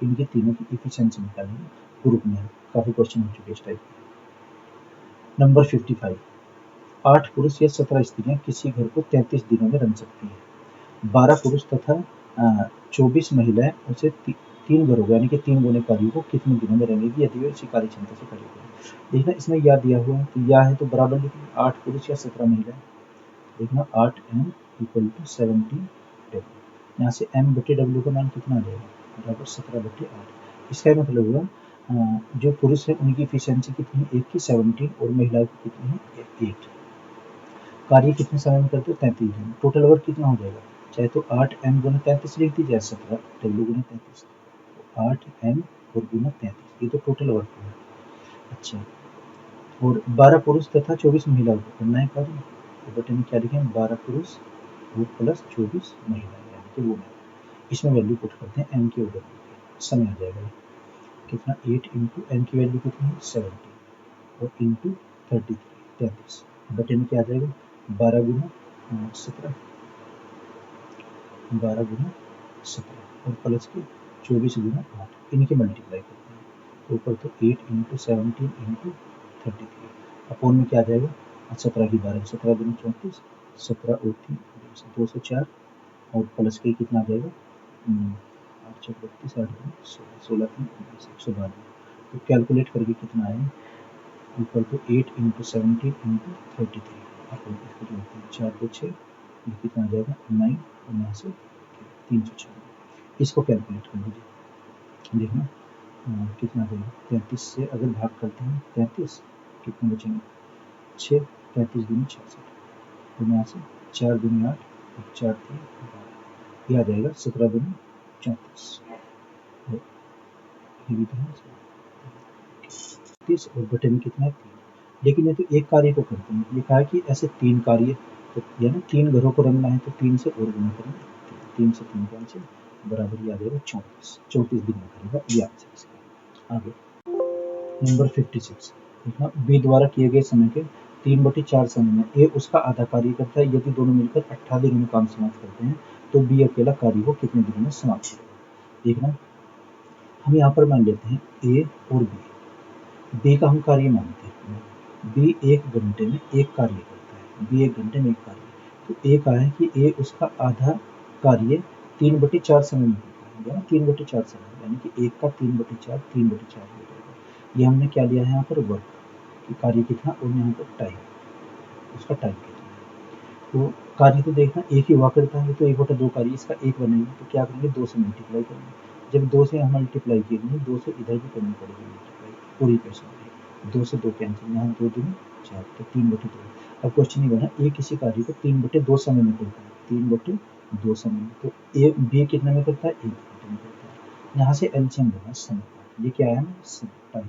इनके तीनों की इफिशियंसी निकालेंगे। ग्रुप में काफी क्वेश्चन हो चुके इस टाइप के। नंबर 55, 8 पुरुष या 17 स्त्रियां किसी घर को 33 दिनों में रंग सकती है। 12 पुरुष तथा 24 महिलाएं उसे 3 घरों यानी कि 3 गुने कार्यों को कितने दिनों में रंगेगी यदि वे उसी कार्य क्षमता से कार्य करें। देखना इसमें या दिया हुआ है, तो या है तो बराबर लिखेंगे 8 पुरुष या 17 महिलाएं। देखना 8m इक्वल टू 17W, यहाँ से m/w का मान कितना आ जाएगा, बराबर 17/8। इसका मतलब हुआ जो पुरुष है उनकी इफिशियंसी कितनी है, 1 की 17, और महिलाओं की कितनी है 8। कार्य कितने समय में करते हो, 33 दिन। टोटल वर्क कितना हो जाएगा, चाहे तो 8m गुना 33 लिख दीजिए, 17W गुना 33, 8m और गुना 33, ये तो टोटल वर्क है। अच्छा, और 12 पुरुष तथा 24 महिलाओं को करना है कार्य, तो बटन में क्या लिखें, 12 पुरुष और प्लस 24 महिलाएं यानी कि वो। इसमें वैल्यू पुट करते हैं m की ऑर्डर में, समय आ जाएगा कितना, 8 इंटू m की वैल्यू कितनी है 17 और इंटू 33 बटन में क्या आ जाएगा, 12 गुना 17, 12 गुना 17 और प्लस के 24 गुना 8, इनके मल्टीप्लाई करते हैं, तो ऊपर तो 8 इंटू 17 इंटू 33 अपॉन में क्या आ जाएगा, 17 की 12, 17 गुना 34, 17 और 3 204 और प्लस के कितना आ जाएगा 8 4 32 8 2 16 16 3 192। तो कैलकुलेट करके कितना आया, ऊपर तो 8 इंटू 17 इंटू 33 अपन इसको जोड़ते हैं, 4 2 6, ये कितना आ जाएगा 9 और यहाँ से 396। इसको कैलकुलेट कर लीजिए, देखना कितना आ जाएगा, 33 से अगर भाग करते हैं 33 कितने बचेंगे 6, 33 दूनी 66, तो यहाँ से 4 दूनी 8 और 4 3 12, ये आ जाएगा 17 दूनी 34, ये भी तो है 30 और बटे में कितना है 3। लेकिन ये तो एक कार्य को करते हैं, ये कहा है कि ऐसे 3 कार्य, तो यानी 3 घरों को रंगना है तो 3 से और गुना करेंगे, 3 से 3 5 बराबर आ जाएगा 34 दिन में करेगा, ये आंसर इसका। आगे नंबर 56, देखना बी द्वारा किए गए समय के 3/4 समय में ए उसका आधा कार्य करता है, यदि दोनों मिलकर 18 दिनों में काम समाप्त करते हैं तो बी अकेला कार्य को कितने दिनों में समाप्त करेगा। देखना हम यहाँ पर मान लेते हैं ए और बी का हम कार्य मानते हैं, बी 1 घंटे में एक कार्य करता है, बी 1 घंटे में एक कार्य, तो ए कहा है कि ए उसका आधा कार्य 3/4 समय में करता है, 3/4 समय, यानी कि 1 का 3/4 3/4 हो जाएगा। ये हमने क्या लिया है यहाँ पर वर्क कि कार्य कितना, और यहाँ पर टाइम, उसका टाइम कितना है। तो कार्य तो देखना एक ही हुआ करता है, तो 1/2 कार्य इसका 1 बनेगा, तो क्या करेंगे 2 से मल्टीप्लाई करेंगे, जब 2 से हम मल्टीप्लाई किएंगे 2 से इधर भी करनी पड़ेगी मल्टीप्लाई, पूरी क्वेश्चन में 2 से 2 कैंसिल, यहाँ 2 दूनी 4, तो 3/2। अब क्वेश्चन ये बना ए किसी कार्य को 3/2 समय में करता है, 3/2 समय में, तो ए बी कितने में करता है 1 घंटे में करता है। यहाँ से एलसीएम लेना समय का, ये क्या है टाइम,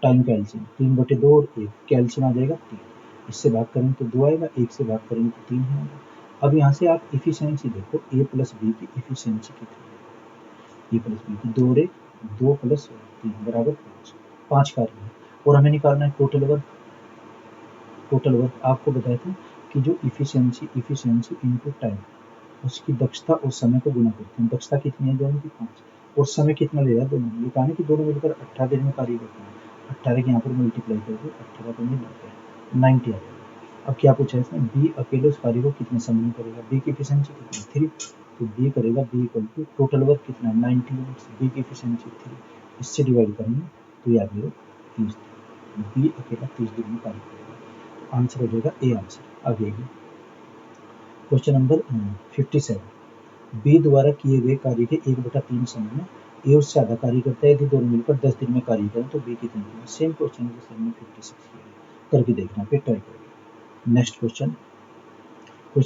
टाइम का एलसीएम 3/2 और 1 कैल्शियम आ जाएगा 3, इससे भाग करेंगे तो 2 आएगा, 1 से भाग करेंगे तो 3 आएगा। अब यहाँ से आप इफिशियंसी देखो ए प्लस बी की इफिशियंसी कितनी है, ए प्लस बी की 2 और 1 2 प्लस 3 बराबर 5 कार्य है, और हमें निकालना है टोटल वर्क। टोटल वर्क आपको बताया था कि जो इफिशियंसी इनटू टाइम, उसकी दक्षता और समय को गुना करते हैं, दक्षता कितनी है दोनों की 5, और समय कितना ले रहा है दोनों, ये कहा है कि दोनों मिलकर 18 दिन में कार्य करते हैं, 18 के यहाँ पर मल्टीप्लाई करके 18 को 90 आ जाएगा। अब क्या पूछा है इसमें, बी अकेले उस कार्य को कितने समय में करेगा, बी की एफिशिएंसी कितनी 3, तो बी करेगा B equal to total work कितना 90 यूनिट्स, बी की एफिशिएंसी 3, इससे डिवाइड करेंगे तो ये आ जाएगा 30 दिन, बी अकेला 30 दिन में कार्य करेगा, आंसर हो जाएगा ए आंसर। आगे क्वेश्चन नंबर 57, बी द्वारा किए गए कार्य के 1/3 समय में ए उससे आधा कार्य करता है। यदि दोनों मिलकर 10 दिन में कार्य करें तो बी कितने दिन में। सेम क्वेश्चन जैसे हमने 56 किया है, करके देखना, फिर ट्राई करेंगे। Next question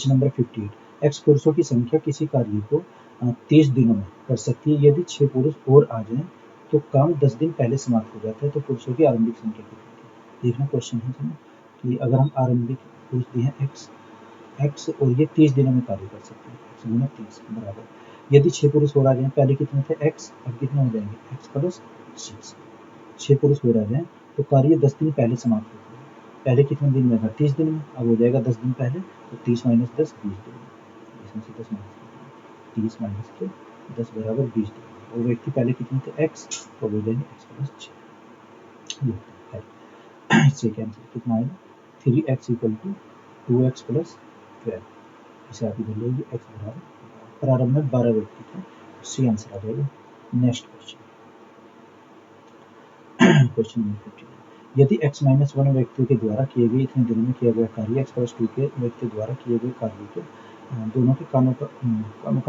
number 58। एक्स पुरुषों की संख्या किसी कार्य को 30 दिनों में कर सकती है। यदि 6 पुरुष और आ जाएं तो काम 10 दिन पहले समाप्त हो जाता है। तो पुरुषों की आरंभिक संख्या कितनी है। देखना क्वेश्चन है इसमें कि अगर हम आरंभिक पुरुष दिए हैं एक्स और ये 30 दिनों में कार्य कर सकते हैं। एक्स गुना 30 बराबर, यदि 6 पुरुष और आ जाएं, पहले कितने थे एक्स, अब कितने हो जाएंगे एक्स प्लस 6। 6 पुरुष और आ जाएं तो कार्य 10 दिन पहले समाप्त होता है। पहले कितने दिन में था 30 दिन में, अब हो जाएगा 10 दिन पहले, तो 30 माइनस 10 20 दिन में। इसमें से 10 माइनस 30 माइनस के 10 बराबर 20 दिन। और व्यक्ति पहले कितने थे एक्स, तो हो जाएंगे एक्स प्लस 6। इससे कैंसिल कितना आएगा 3x equal to 2x plus 12। इसे आप इधर लेंगे x बराबर, प्रारंभ में 12 व्यक्ति थे, सी आंसर आ जाएगा। Next question number 59। यदि x माइनस 1 व्यक्तियों के द्वारा किए गए इतने दिनों में किया गया कार्य x प्लस 2 के व्यक्ति द्वारा किए गए कार्य के दोनों के कामों का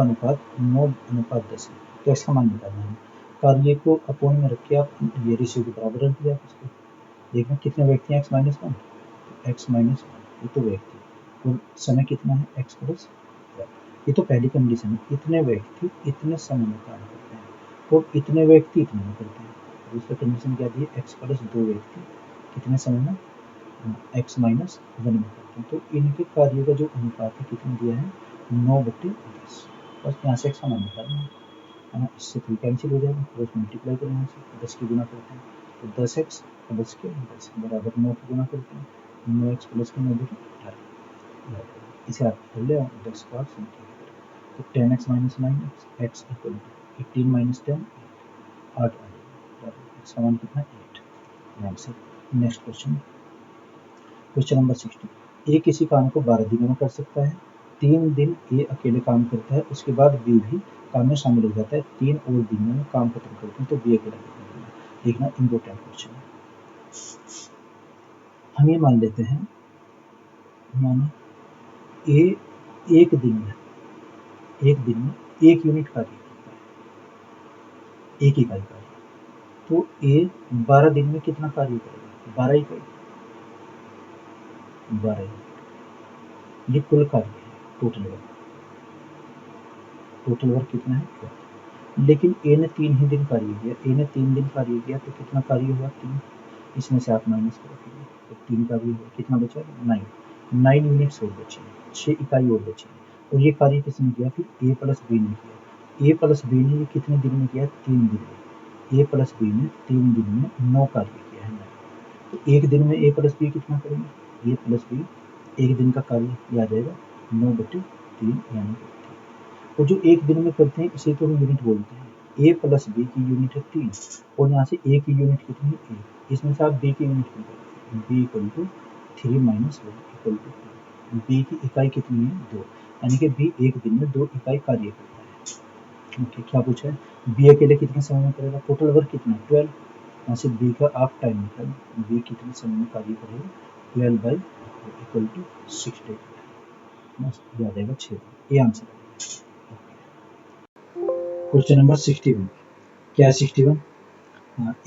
अनुपात 9:10 है, तो इसका मान निकालना है। कार्य को अपोन में रख के आप ये रेशियो के बराबर रख दिया इसको। देखना कितने व्यक्ति हैं x माइनस 1, एक्स माइनस 1 ये तो व्यक्ति, और समय कितना है एक्स प्लस 12। ये तो पहली कंडीशन है, इतने व्यक्ति इतने समय में काम करते हैं और इतने व्यक्ति इतने में करते हैं। दूसरा कंडीशन क्या दी है एक्स प्लस 2 व्यक्ति कितने समय में एक्स माइनस 1 में करते हैं। तो इनके कार्यों का जो अनुपात है कितना दिया है 9/10। बस यहाँ से x का मान निकालना है ना, इससे 3 कैंसिल हो जाएगा, क्रॉस मल्टीप्लाई करें यहाँ से 10 की गुना करते हैं तो 10x प्लस के 10 बराबर 9 की गुना करते हैं 9x प्लस के 9/18। इसे आप कर ले 10 को आप सिंप्लीफाई करें तो 10x minus 9x x equal to 18 minus 10 8 आ जाएगा। इसका मान कितना 8 answer. Next question number 60। A किसी काम को 12 दिनों में कर सकता है। 3 दिन ए अकेले काम करता है, उसके बाद बी भी काम में शामिल हो जाता है। 3 और दिनों में काम खत्म करते हैं तो बी अकेला कितना दिन में। देखना इम्पोर्टेंट क्वेश्चन है। हम ये मान लेते हैं मानो ए एक दिन में 1 यूनिट कार्य करता है, 1 इकाई कार्य, तो ए 12 दिन में कितना कार्य करेगा 12 इकाई, 12 ये कुल कार्य है। टोटल वर्क कितना है 12। लेकिन ए ने 3 ही दिन कार्य किया, ए ने 3 दिन कार्य किया तो कितना कार्य हुआ 3, इसमें से आप माइनस करेंगे तो 3 कार्य हुआ, कितना बचा 9 यूनिट्स और बचे, 6 इकाई और बची। और ये कार्य किसने किया फिर ए प्लस बी ने किया। ए प्लस बी ने ये कितने दिन में किया 3 दिन में। ए प्लस बी ने 3 दिन में 9 कार्य किया है 9। तो एक दिन में ए प्लस बी कितना करेंगे, ए प्लस बी एक दिन का कार्य आ जाएगा 9/3 यानी 3। और जो एक दिन में करते हैं इसे तो हम यूनिट बोलते हैं। ए प्लस बी की यूनिट है 3 और यहाँ से ए की यूनिट कितनी है 1, इसमें से आप बी की यूनिट निकालेंगे, B equal to 3 minus 1 equal to 2। B की इकाई कितनी है 2, यानी कि बी एक दिन में 2 इकाई कार्य करता है। ओके, क्या पूछा है बी अकेले कितने समय में करेगा, टोटल वर्क कितना 12, यहाँ से बी का आप टाइम निकालें, बी कितने समय में कार्य करेगा 12 इक्वल टू 60, आ जाएगा 6। ये आंसर है। Question number 61। क्या है 61,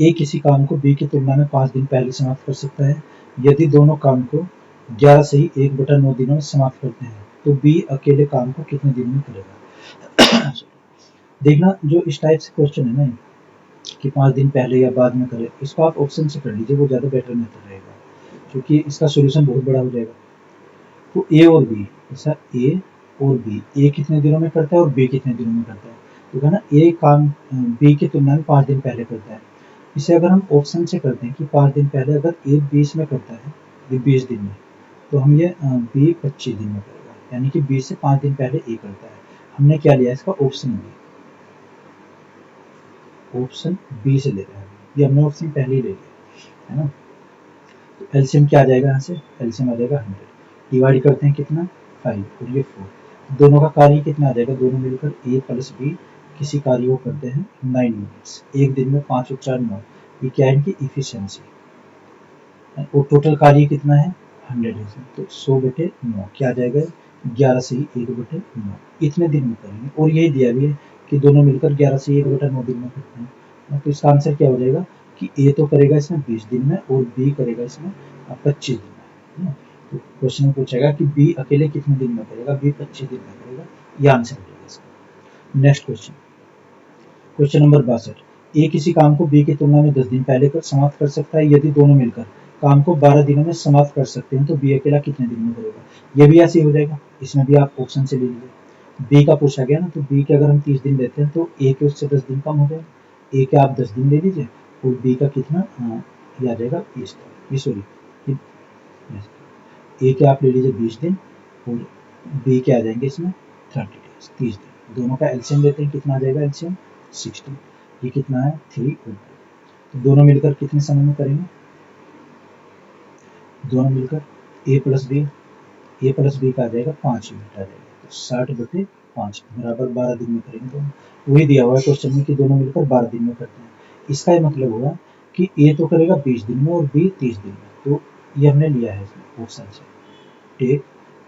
ए किसी काम को बी की तुलना में 5 दिन पहले समाप्त कर सकता है। यदि दोनों काम को 11 से ही 1/9 दिनों में समाप्त करते हैं तो बी अकेले काम को कितने दिन में करेगा। देखना जो इस टाइप से क्वेश्चन है ना कि 5 दिन पहले या बाद में करे, इसको आप ऑप्शन से कर लीजिए, वो ज़्यादा बेटर मेथड रहेगा क्योंकि इसका सोल्यूशन बहुत बड़ा हो जाएगा। तो ए और बी, ऐसा ए और बी, ए कितने दिनों में करता है और बी कितने दिनों में करता है। तो कहना ए काम बी की तुलना में 5 दिन पहले करता है। इसे अगर हम ऑप्शन से करते हैं कि 5 दिन पहले अगर ए 20 में करता है, ये 20 दिन में, तो हम ये बी 25 दिन में करेगा, यानी कि 20 से 5 दिन पहले ए करता है। हमने क्या लिया इसका ऑप्शन बी, ऑप्शन बी से ले रहे हैं, ये हमने ऑप्शन पहले ही ले लिया है ना। तो एलसीएम क्या आ जाएगा, यहाँ से एलसीएम आ जाएगा 100, डिवाइड करते हैं कितना 5 और ये 4, दोनों का कार्य कितना आ जाएगा, दोनों मिलकर ए प्लस बी किसी कार्य को करते हैं 9 यूनिट्स, एक दिन में 5 और 4 9, ये क्या है इनकी इफिशियंसी। और टोटल कार्य कितना है 100 है, तो 100/9 क्या आ जाएगा 11 से 1/9 इतने दिन में करेंगे, और यही दिया भी है कि दोनों मिलकर 11 से 1/9 दिन में करते हैं। तो इसका आंसर क्या हो जाएगा कि ए तो करेगा इसमें 20 दिन में और बी करेगा इसमें 25 दिन में। तो क्वेश्चन में पूछेगा कि बी अकेले कितने दिन में करेगा, बी 25 दिन में करेगा, ये आंसर हो जाएगा इसका। नेक्स्ट क्वेश्चन, क्वेश्चन नंबर 62, ए किसी काम को बी की तुलना में 10 दिन पहले कर समाप्त कर सकता है। यदि दोनों मिलकर काम को 12 दिनों में समाप्त कर सकते हैं तो बी अकेला कितने दिन में करेगा। ये भी ऐसे ही हो जाएगा, इसमें भी आप ऑप्शन से ले लीजिए। बी का पूछा गया ना, तो बी के अगर हम 30 दिन लेते हैं तो ए के उससे 10 दिन कम हो जाएगा। ए के आप 10 दिन ले लीजिए और बी का कितना ये आ जाएगा 20 दिन, सॉरी ए के आप ले लीजिए 20 दिन और बी के आ जाएंगे इसमें 30 डेज, 30 दिन। दोनों का एलसीएम लेते हैं, कितना आ जाएगा एलसीएम 60। ये कितना है 3 और 2, तो दोनों मिलकर कितने समय में करेंगे, दोनों मिलकर ए प्लस बी का आ जाएगा 5 यूनिट आ जाएगा, तो 60/5 बराबर 12 दिन में करेंगे दोनों। वही दिया हुआ है क्वेश्चन में कि दोनों मिलकर 12 दिन में करते हैं। इसका ये मतलब हुआ कि ए तो करेगा 20 दिन में और बी 30 दिन में, तो ये हमने लिया है ऑप्शन से, टेक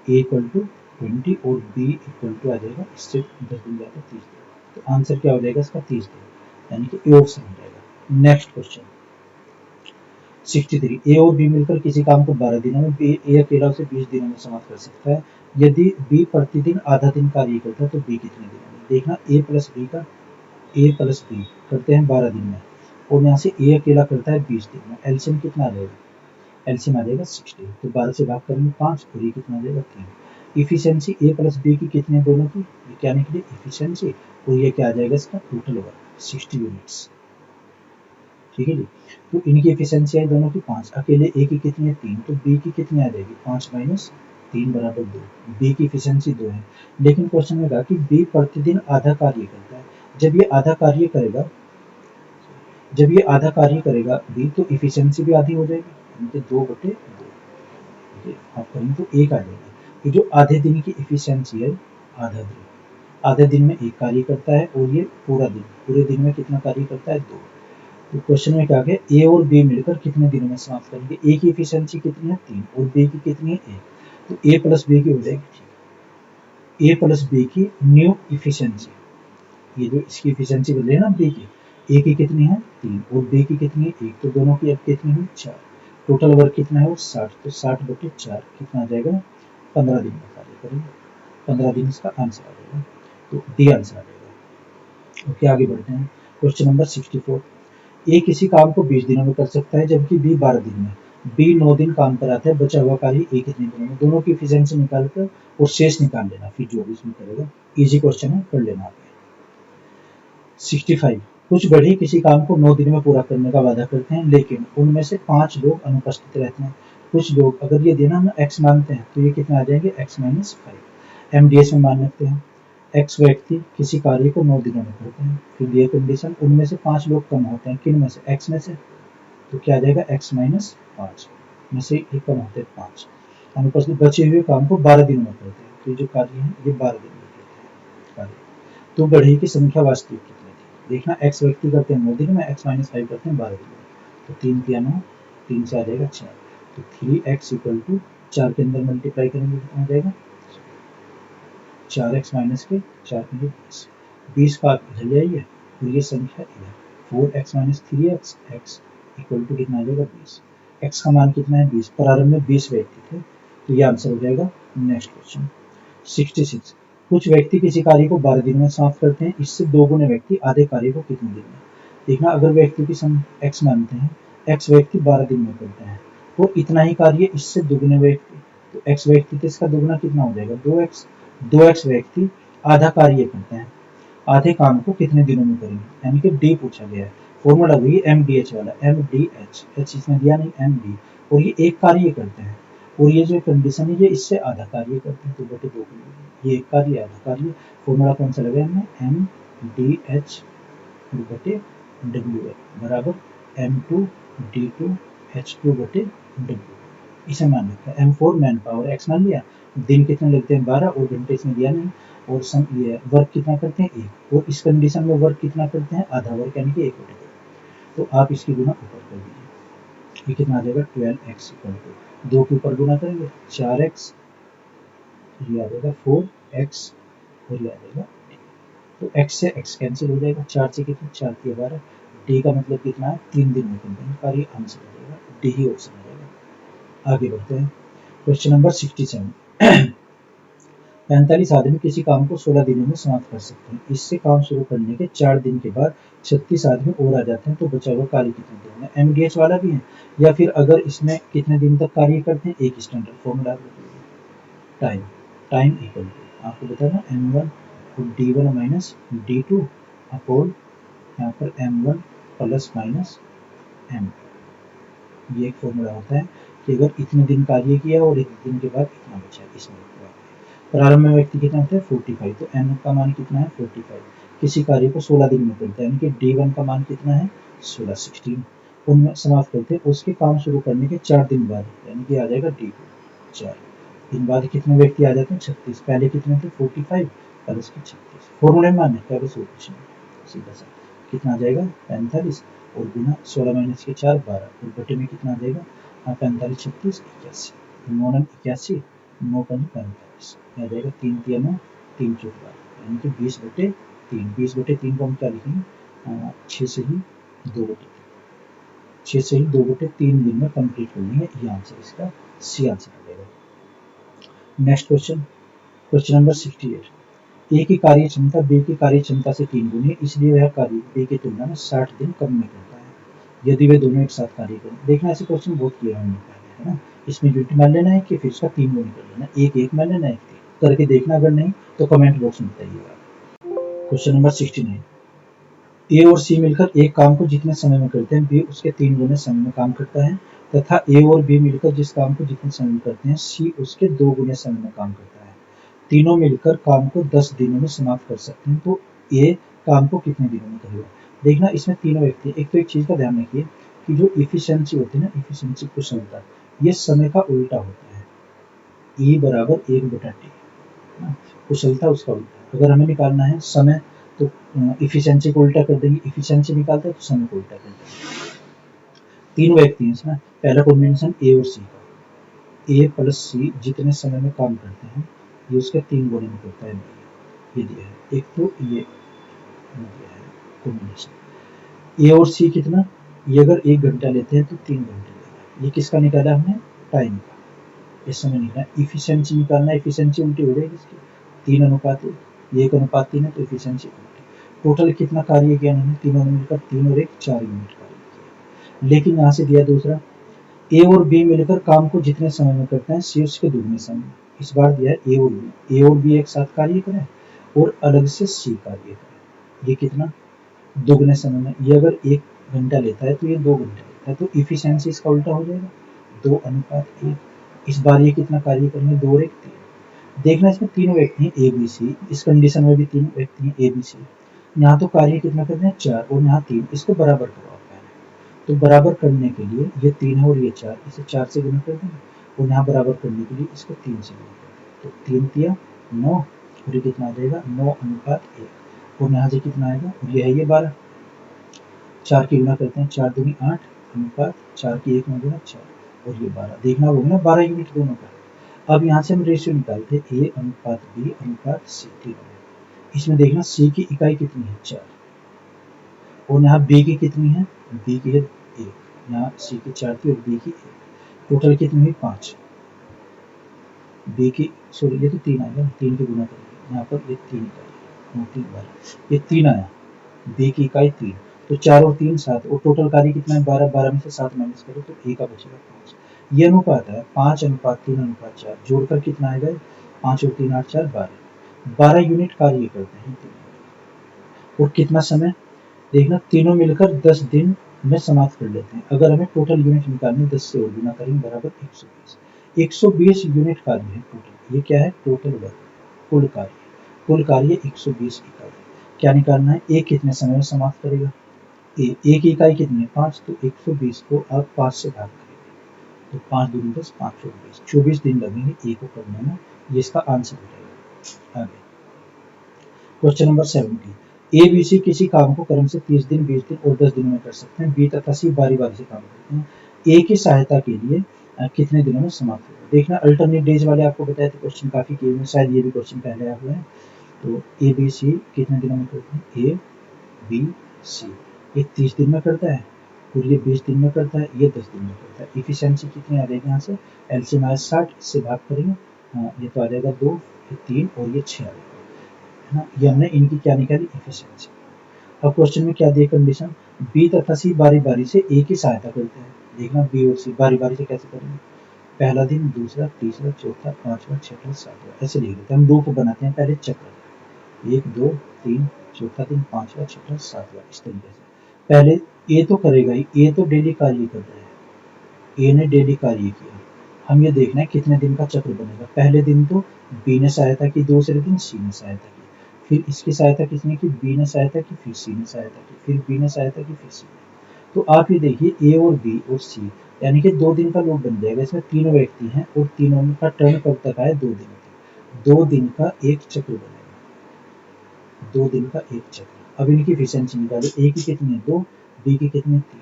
ए इक्वल टू 20 और बी इक्वल टू आ जाएगा इससे 10 दिन जाकर 30 दिन। तो आंसर क्या हो जाएगा इसका 30 दिन, यानी कि ए ऑप्शन हो जाएगा। नेक्स्ट क्वेश्चन 63, ए और बी मिलकर किसी काम को 12 दिनों में ए अकेला उसे 20 दिनों में समाप्त कर सकता है। यदि बी प्रतिदिन आधा दिन कार्य करता है तो बी कितने दिनों में। देखना ए प्लस बी करते हैं 12 दिन में, और यहाँ से ए अकेला करता है 20 दिन में। एलसीएम कितना आ जाएगा, एलसीएम आ जाएगा 60, तो 12 से भाग करेंगे 5 और ये कितना आ जाएगा 3। इफिशियंसी ए प्लस बी की कितनी है दोनों की, ये क्या निकली इफिशियंसी, और ये क्या आ जाएगा इसका टोटल वर्क 60 यूनिट्स। ठीक है जी, तो इनकी एफिशिएंसी आई दोनों की 5, अकेले ए की कितनी है 3, तो बी की कितनी आ जाएगी 5 माइनस 3 बराबर 2। बी की एफिशिएंसी 2 है, लेकिन क्वेश्चन में कहा कि बी प्रतिदिन आधा कार्य करता है। जब ये आधा कार्य करेगा बी, तो एफिशिएंसी भी आधी हो जाएगी, यानी कि 2/2 आप करेंगे तो 1 आ जाएगा। ये जो आधे दिन की एफिशिएंसी है, आधे दिन में 1 कार्य करता है, और ये पूरे दिन में कितना कार्य करता है 2। तो क्वेश्चन में क्या है, ए और बी मिलकर कितने दिनों में समाप्त करेंगे। ए की एफिशिएंसी कितनी है 3 और बी की कितनी है 1, तो ए प्लस बी की हो जाएगी, ए प्लस बी की न्यू एफिशिएंसी, ये जो इसकी एफिशिएंसी बदले ना बी की, ए की कितनी है 3 और बी की कितनी है 1, तो दोनों की अब कितनी है 4। टोटल वर्क कितना है वो 60, तो 60/4 कितना आ जाएगा 15 दिन में कार्य करेंगे, 15 दिन इसका आंसर आ जाएगा, तो डी आंसर आ जाएगा। ओके, आगे बढ़ते हैं। क्वेश्चन नंबर 64, ए किसी काम को 20 दिनों में कर सकता है जबकि बी 12 दिन में। बी 9 दिन काम पर आता है, बचा हुआ कार्य ए कितने दिनों में। दोनों की एफिशिएंसी निकाल कर और शेष निकाल लेना, फिर जो भी इसमें करेगा। इजी क्वेश्चन है, कर लेना आप। 65, कुछ गढ़ी किसी काम को 9 दिन में पूरा करने का वादा करते हैं, लेकिन उनमें से 5 लोग अनुपस्थित रहते हैं। कुछ लोग, अगर ये देना हम x मानते हैं तो ये कितना आ जाएंगे x माइनस 5। एमडीएस में मान लेते हैं, x व्यक्ति किसी कार्य को 9 दिनों में करते हैं, फिर दिए कंडीशन उनमें से 5 लोग कम होते हैं, किन में से, x में से, तो क्या आ जाएगा x माइनस 5 में से एक कम होते हैं 5। अनुपस्थित बचे हुए काम को 12 दिनों में करते हैं, तो ये जो कार्य है ये 12 दिन में करते हैं कार्य। तो बढ़ई की संख्या वास्तविक कितनी थी। देखना, x व्यक्ति करते हैं 9 दिन में, x माइनस 5 करते हैं 12 दिन में, तो 3 3 9, 3 से आ जाएगा 4, तो 3x इक्वल टू 4 के अंदर मल्टीप्लाई करेंगे कितना आ जाएगा 4x माइनस के 4 के लिए 20 का आप इधर ले आइए, और ये संख्या इधर 4x minus 3x, x equal to कितना आ जाएगा 20। x का मान कितना है 20, प्रारंभ में 20 व्यक्ति थे, तो ये आंसर हो जाएगा। नेक्स्ट क्वेश्चन 66, कुछ व्यक्ति किसी कार्य को 12 दिन में समाप्त करते हैं, इससे 2 गुने व्यक्ति आधे कार्य को कितने दिन में। देखना, अगर व्यक्ति की संख्या x मानते हैं, x व्यक्ति 12 दिन में करते हैं, और इतना ही कार्य इससे दुगुने व्यक्ति, तो x व्यक्ति तो इसका दुगुना कितना हो जाएगा 2x। 2x व्यक्ति आधा कार्य करते हैं, आधे काम को कितने दिनों में करेंगे, यानी कि डी पूछा गया है। फॉर्मूला वही MDH वाला, MDH, h इसमें दिया नहीं MD, और ये एक कार्य करते हैं, और ये जो कंडीशन है ये इससे आधा कार्य करते हैं, तो बटे 2 ये एक कार्य आधा कार्य। फॉर्मूला कौन सा लगाया हमने, MDH बटे W बराबर M2D2H2 बटे W, इसे मान रखा है। M4 मैन पावर, x मान लिया, दिन कितने लगते हैं 12, और घंटे इसमें दिया नहीं, और ये वर्क कितना करते हैं 1, और इस कंडीशन में वर्क कितना करते हैं आधा वर्क, यानी कि 1/2। तो आप इसकी गुना ऊपर कर दीजिए, ये कितना आ जाएगा 12x इक्वल टू 2 के ऊपर गुना करेंगे 4x ये आ जाएगा 4x और ये आ जाएगा d। तो x से x कैंसिल हो जाएगा, 4 से कितना 4 की 12, d का मतलब कितना है 3 दिन में कंप्लीट कार्य, आंसर हो जाएगा डी ही ऑप्शन हो जाएगा। आगे बढ़ते हैं क्वेश्चन नंबर 67। 45 आदमी किसी काम को 16 दिनों में समाप्त कर सकते हैं। इससे काम शुरू करने के 4 दिन के बाद 36 आदमी और आ जाते हैं तो बचा हुआ कार्य कितने दिन में, एमडीएच वाला भी है या फिर अगर इसमें कितने दिन तक कार्य करते हैं, एक standard formula time, time equal to आपको बताना m1 d1 minus d2 upon यहाँ पर m1 प्लस माइनस m। ये एक फॉर्मूला होता है कि अगर इतने दिन कार्य किया और इतने दिन के बाद इतना बचा, इसमें प्रारंभ में व्यक्ति कितना होता है 45, तो n का मान कितना है 45, किसी कार्य को 16 दिन में करता है, यानी कि d1 का मान कितना है 16 उनमें समाप्त करते हैं उसके काम शुरू करने के 4 दिन बाद, यानी कि आ जाएगा d2 4 दिन बाद कितने व्यक्ति आ जाते हैं 36, पहले कितने थे 45 प्लस के 36, फॉर्मूले में माने क्या सोल्यूशन सीधा सा कितना आ जाएगा 45 और गुना 16 माइनस के 4 12 और बटे में कितना आ जाएगा 45 36 81, 9 81 9 45 आ जाएगा 3 3 9 3 4 12, यानी कि 20/3, 20/3 को हम क्या लिखेंगे 6 से ही 2/3, 6 से ही 2/3 दिन में कंप्लीट कर लेंगे, ये आंसर इसका सी आंसर आ जाएगा। Next question, question number 68। ए की कार्य क्षमता बी की कार्य क्षमता से 3 गुनी है, इसलिए वह कार्य बी की तुलना में 60 दिन कम में करता है यदि वे दोनों एक साथ कार्य करें। देखना ऐसे क्वेश्चन बहुत किया हमने पहले, है ना, इसमें यूनिट मान लेना है कि फिर इसका 3 गुनी कर लेना, एक मान लेना है, एक 3 करके देखना, अगर नहीं तो कमेंट बॉक्स में बताइएगा। Question number 69। ए और सी मिलकर एक काम को जितने समय में करते हैं बी उसके 3 गुने समय में काम करता है, तथा ए और बी मिलकर जिस काम को जितने समय में करते हैं सी उसके 2 गुने समय में काम करता है। तीनों मिलकर काम को 10 दिनों में समाप्त कर सकते हैं, तो ए काम को कितने दिनों में करेगा। देखना इसमें तीनों व्यक्ति, एक तो एक चीज का ध्यान रखिए कि जो इफिशियंसी होती है ना, इफिशियंसी कुशलता, ये समय का उल्टा होता है, ई बराबर 1/t, कुशलता उसका उल्टा। अगर हमें निकालना है समय तो इफिशियंसी को उल्टा कर देंगे, इफिशियंसी निकालते हैं तो समय को उल्टा कर देंगे। तीन व्यक्ति हैं इसमें, पहला कॉम्बिनेशन ए और सी का, ए प्लस सी जितने समय में काम करते हैं ये उसके 3 गुने में करता है, ये दिया है। एक तो ये दिया है कॉम्बिनेशन ए और सी कितना, ये अगर 1 घंटा लेते हैं तो 3 घंटे लेगा, ये किसका निकाला हमने टाइम का, इस समय निकाला। इफिशियंसी निकालना, इफिशियंसी उल्टी हो जाएगी इसकी, 3:1, ये 1:3 है तो इफिशियंसी उल्टी। टोटल कितना कार्य किया उन्होंने, तीनों ने मिलकर 3 और 1 4 यूनिट कार्य किया। लेकिन यहाँ से दिया दूसरा, ए और बी मिलकर काम को जितने समय में करते हैं सी उसके दुगने समय में। इस बार दिया है ए और बी एक साथ कार्य करें और अलग से सी कार्य करें, ये कितना दोगुने समय में, ये अगर 1 घंटा लेता है तो ये 2 घंटे लेता है, तो इफिशियंसी इसका उल्टा हो जाएगा 2:1। इस बार ये कितना कार्य करेंगे 2 और 1 3। देखना इसमें तीनों व्यक्ति हैं ए बी सी, इस कंडीशन में भी 3 व्यक्ति हैं ए बी सी, यहाँ तो कार्य कितना करते हैं 4 और यहाँ 3, इसको बराबर करो आप पहले। तो बराबर करने के लिए ये 3 है और ये 4, इसे 4 से गुना कर देंगे और यहाँ बराबर करने के लिए इसको 3 से गुना कर देंगे, तो 3 3 9 और ये कितना आ जाएगा 9:1 और यहाँ से कितना आएगा, ये है ये 12, 4 की गुना करते हैं 4 दूनी 8 अनुपात 4 की 1 में गुना 4 और ये 12, देखना होगा ना 12 यूनिट दोनों का। अब यहाँ से हम रेशियो निकालते हैं ए अनुपात बी अनुपात सी, ठीक है। इसमें देखना सी की इकाई कितनी है 4 और यहाँ बी की कितनी है, बी की है 1, यहाँ सी की 4 थी और बी की 1, टोटल कितनी हुई 5, बी की सॉरी ये तो 3 आएगा, 3 की गुना करेंगे यहाँ पर, ये 3 इकाई 3 बार ये 3 आया, बी की इकाई 3, तो 4 और 3 7 और टोटल कार्य कितना है 12, 12 में से 7 माइनस करो तो ए का बचेगा 5। ये अनुपात है 5:3:4, जोड़कर कितना आएगा 5 और 3 8 4 12 यूनिट कार्य करते हैं तीनों। और कितना समय, देखना तीनों मिलकर 10 दिन में समाप्त कर लेते हैं। अगर हमें टोटल यूनिट निकालनी 10 से और गुना करेंगे बराबर 120 यूनिट कार्य है टोटल, ये क्या है टोटल वर्क, कुल कार्य 120 इकाई। क्या निकालना है, ए कितने समय में समाप्त करेगा, ए की इकाई कितनी है 5, तो 120 को आप 5 से भाग करेंगे तो 5 दूनी 10 5 और 20, 24 दिन लगेंगे ए को करने में, ये इसका आंसर हो जाएगा। आगे question number 70। A B C किसी काम को क्रम से 30 दिन 20 दिन और 10 दिनों में कर सकते हैं, बी तथा सी बारी बारी से काम करते हैं, ए की सहायता के लिए कितने दिनों में समाप्त होगा। देखना अल्टरनेट डेज वाले आपको बताया था क्वेश्चन काफ़ी किए हुए, शायद ये भी क्वेश्चन पहले आया हुआ है। तो ए बी सी कितने दिनों में करते हैं, ए बी सी, ये 30 दिन में करता है और ये 20 दिन में करता है, ये 10 दिन में करता है। इफिशियंसी कितनी आ जाएगी यहाँ से, एलसीएम आया 60, इससे भाग करेंगे, हाँ ये तो आ जाएगा 2, ये 3 और ये 6 आ जाएगा, है ना। ये हमने इनकी क्या निकाली, इफिशियंसी। अब क्वेश्चन में क्या दिया कंडीशन, बी तथा सी बारी बारी से ए की सहायता करते हैं। देखना बी और सी बारी बारी से कैसे करेंगे, पहला दिन, दूसरा, तीसरा, चौथा, पांचवा, छठा, सातवां, ऐसे लिख देते हैं हम। लूप बनाते हैं पहले चक्र, 1 2 3 चौथा दिन, पांचवा, छठा, सातवां, इस तरीके से। पहले ए तो करेगा ही, ए तो डेली कार्य कर रहा है, ए ने डेली कार्य किया। हम ये देखना है कितने दिन का चक्र बनेगा। पहले दिन तो बी ने सहायता की, दूसरे दिन सी ने सहायता की, फिर इसकी सहायता किसने की, बी ने सहायता की, फिर सी ने सहायता की, फिर बी ने सहायता की, फिर सी ने। तो आप ये देखिए ए और बी और सी, यानी कि 2 दिन का लूप बन जाएगा। इसमें तीनों व्यक्ति हैं और तीनों का टर्न कब तक आए, 2 दिनों तक। 2 दिन का एक चक्र बनेगा, 2 दिन का एक चक्र। अब इनकी एफिशिएंसी निकालो, ए की कितनी है, 2, बी की कितनी है, 3,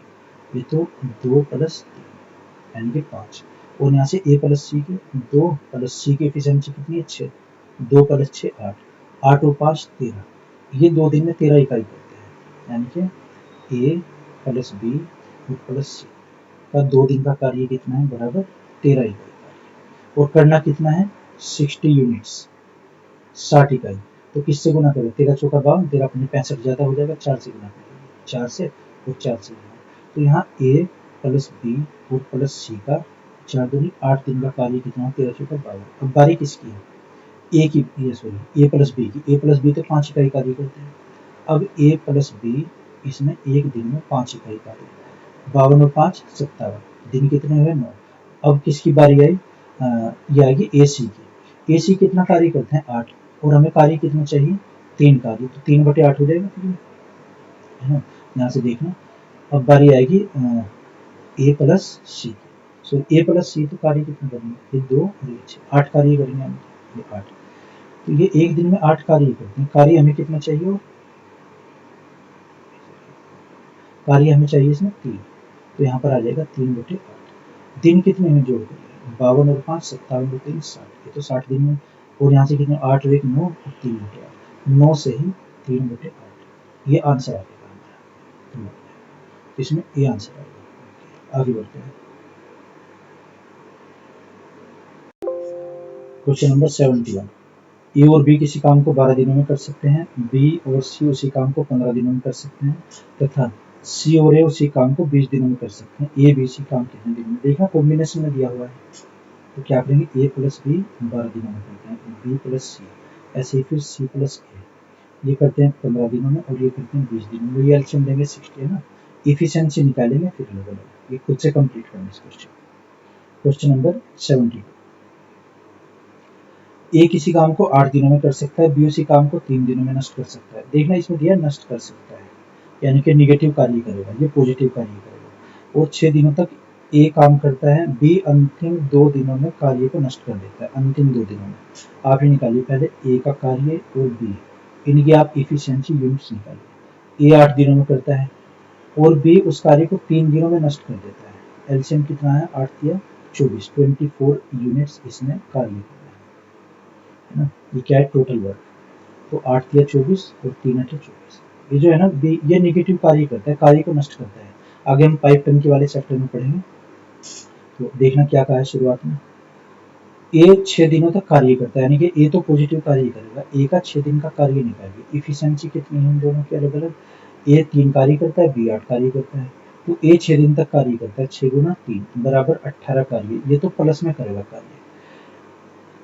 ये तो 2 प्लस 3 यानी कि 5। और यहाँ से ए प्लस सी की 2 प्लस सी की एफिशिएंसी कितनी है, 6, 2 प्लस 6 8, 8 और 5 13। ये 2 दिन में 13 इकाई करते हैं, यानी कि ए प्लस बी और प्लस सी का 2 दिन का कार्य कितना है, बराबर 13 इकाई कार्य। और करना कितना है, 60 यूनिट्स, 60 इकाई। तो किससे गुना करें, 13 चौका 52, 13 अपनी 65 ज्यादा हो जाएगा, 4 से गुना करेंगे, 4 से और 4 से गुना। तो यहाँ ए प्लस बी और प्लस सी का 4 दूनी 8 दिन का कार्य कितना, 13 चौका 52। अब बारी किसकी है, ए की, ये सॉरी ए प्लस बी की। ए प्लस बी तो 5 इकाई कार्य करते हैं। अब ए प्लस बी इसमें एक दिन में 5 इकाई कार्य, 52 और 5 57, दिन कितने हुए, 9। अब किसकी बारी आई, ये आएगी ए सी की। ए सी कितना कार्य करते हैं, 8, और हमें कार्य कितना चाहिए, 3 कार्य, तो 3/8 हो जाएगा फिर, है ना। यहाँ से देखना, अब बारी आएगी ए प्लस सी की। सो ए प्लस सी तो कार्य कितना करेंगे, ये 2 और ये 6, 8 कार्य करेंगे हम, ये 8। तो ये एक दिन में 8 कार्य करते हैं। कार्य हमें कितना चाहिए, कार्य हमें चाहिए इसमें 3, तो यहाँ पर आ जाएगा 3/8। दिन कितने में जोड़ करेंगे, 52 और 5 57 और 3 60, ये तो 60 दिन में। और यहाँ से कितने, 8 और 1 9 और 3/8, 9 से ही 3/8, ये आंसर आ जाएगा हमारा। तो इसमें ये आंसर आएगा। आगे बढ़ते हैं, क्वेश्चन नंबर 71। ए और बी किसी काम को 12 दिनों में कर सकते हैं, बी और सी उसी काम को 15 दिनों में कर सकते हैं, तथा सी और ए उसी काम को 20 दिनों में कर सकते हैं। ए बी सी काम कितने दिनों में, देखा कॉम्बिनेशन में दिया हुआ है। तो क्या करेंगे, ए प्लस बी 12 दिनों में करते हैं, बी प्लस सी, ऐसे ही फिर सी प्लस ए, ये करते हैं 15 दिनों में और ये करते हैं 20 दिनों में। ये एलसीएम देंगे 60, है ना। इफिशिएंसी निकालेंगे फिर अलग अलग, ये खुद से कंप्लीट करना इस क्वेश्चन। Question number 72। ए किसी काम को 8 दिनों में कर सकता है, बी उसी काम को 3 दिनों में नष्ट कर सकता है। देखना इसमें दिया नष्ट कर सकता है, यानी कि निगेटिव कार्य करेगा, ये पॉजिटिव कार्य करेगा। और 6 दिनों तक ए काम करता है, बी अंतिम 2 दिनों में कार्य को नष्ट कर देता है, अंतिम 2 दिनों में। आप ही निकालिए पहले ए का कार्य और बी, इनकी आप इफिशिएंसी यूनिट्स निकालिए। ए 8 दिनों में करता है और बी उस कार्य को 3 दिनों में नष्ट कर देता है। एलसीएम कितना है, 8 या 24, 24 यूनिट्स इसमें कार्य करना है ना। ये क्या है, टोटल वर्क। तो 8 या 24 और 3 8 24, ये जो है ना बी, ये नेगेटिव कार्य करता है, कार्य को नष्ट करता है। आगे हम पाइप टंकी वाले चैप्टर में पढ़ेंगे। तो देखना क्या कहा है शुरुआत में, ए 6 दिनों तक कार्य करता है, यानी कि ए तो पॉजिटिव कार्य करेगा। ए का 6 दिन का कार्य निकालिए, इफिशिएंसी कितनी है इन दोनों की अलग अलग। ए 3 कार्य करता है, बी 8 कार्य करता है। तो ए 6 दिन तक कार्य करता है, 6 गुना 3 बराबर 18 कार्य, ये तो प्लस में करेगा कार्य।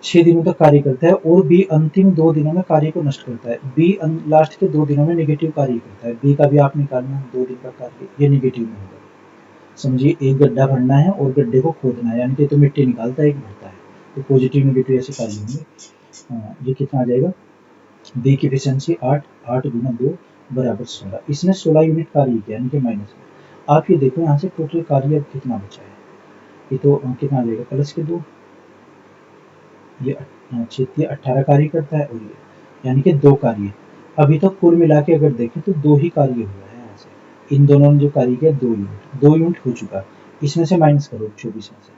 6 दिनों तक कार्य करता है और बी अंतिम 2 दिनों में कार्य को नष्ट करता है। बी लास्ट के 2 दिनों में नेगेटिव कार्य करता है। बी का भी आप निकालना 2 दिन का कार्य, ये नेगेटिव में होगा। समझिए एक गड्ढा भरना है और गड्ढे को खोदना है, यानी कि तो मिट्टी निकालता है, एक भरता है, तो पॉजिटिव नेगेटिव ऐसे कार्य होंगे। ये कितना आ जाएगा, बी की एफिशिएंसी 8, 8 गुना 2 बराबर 16। इसने 16 यूनिट कार्य किया, यानी कि माइनस में। आप ये देखो यहाँ से टोटल कार्य अब कितना बचा है, ये तो कितना आ जाएगा, प्लस के 2, ये 18 कार्य करता है और ये, यानी कि 2 कार्य। अभी तक कुल मिला के अगर देखें तो 2 ही कार्य हुआ है यहाँ से। इन दोनों ने जो कार्य किया 2 यूनिट, 2 यूनिट हो चुका। इसमें से माइनस करो 24 में से,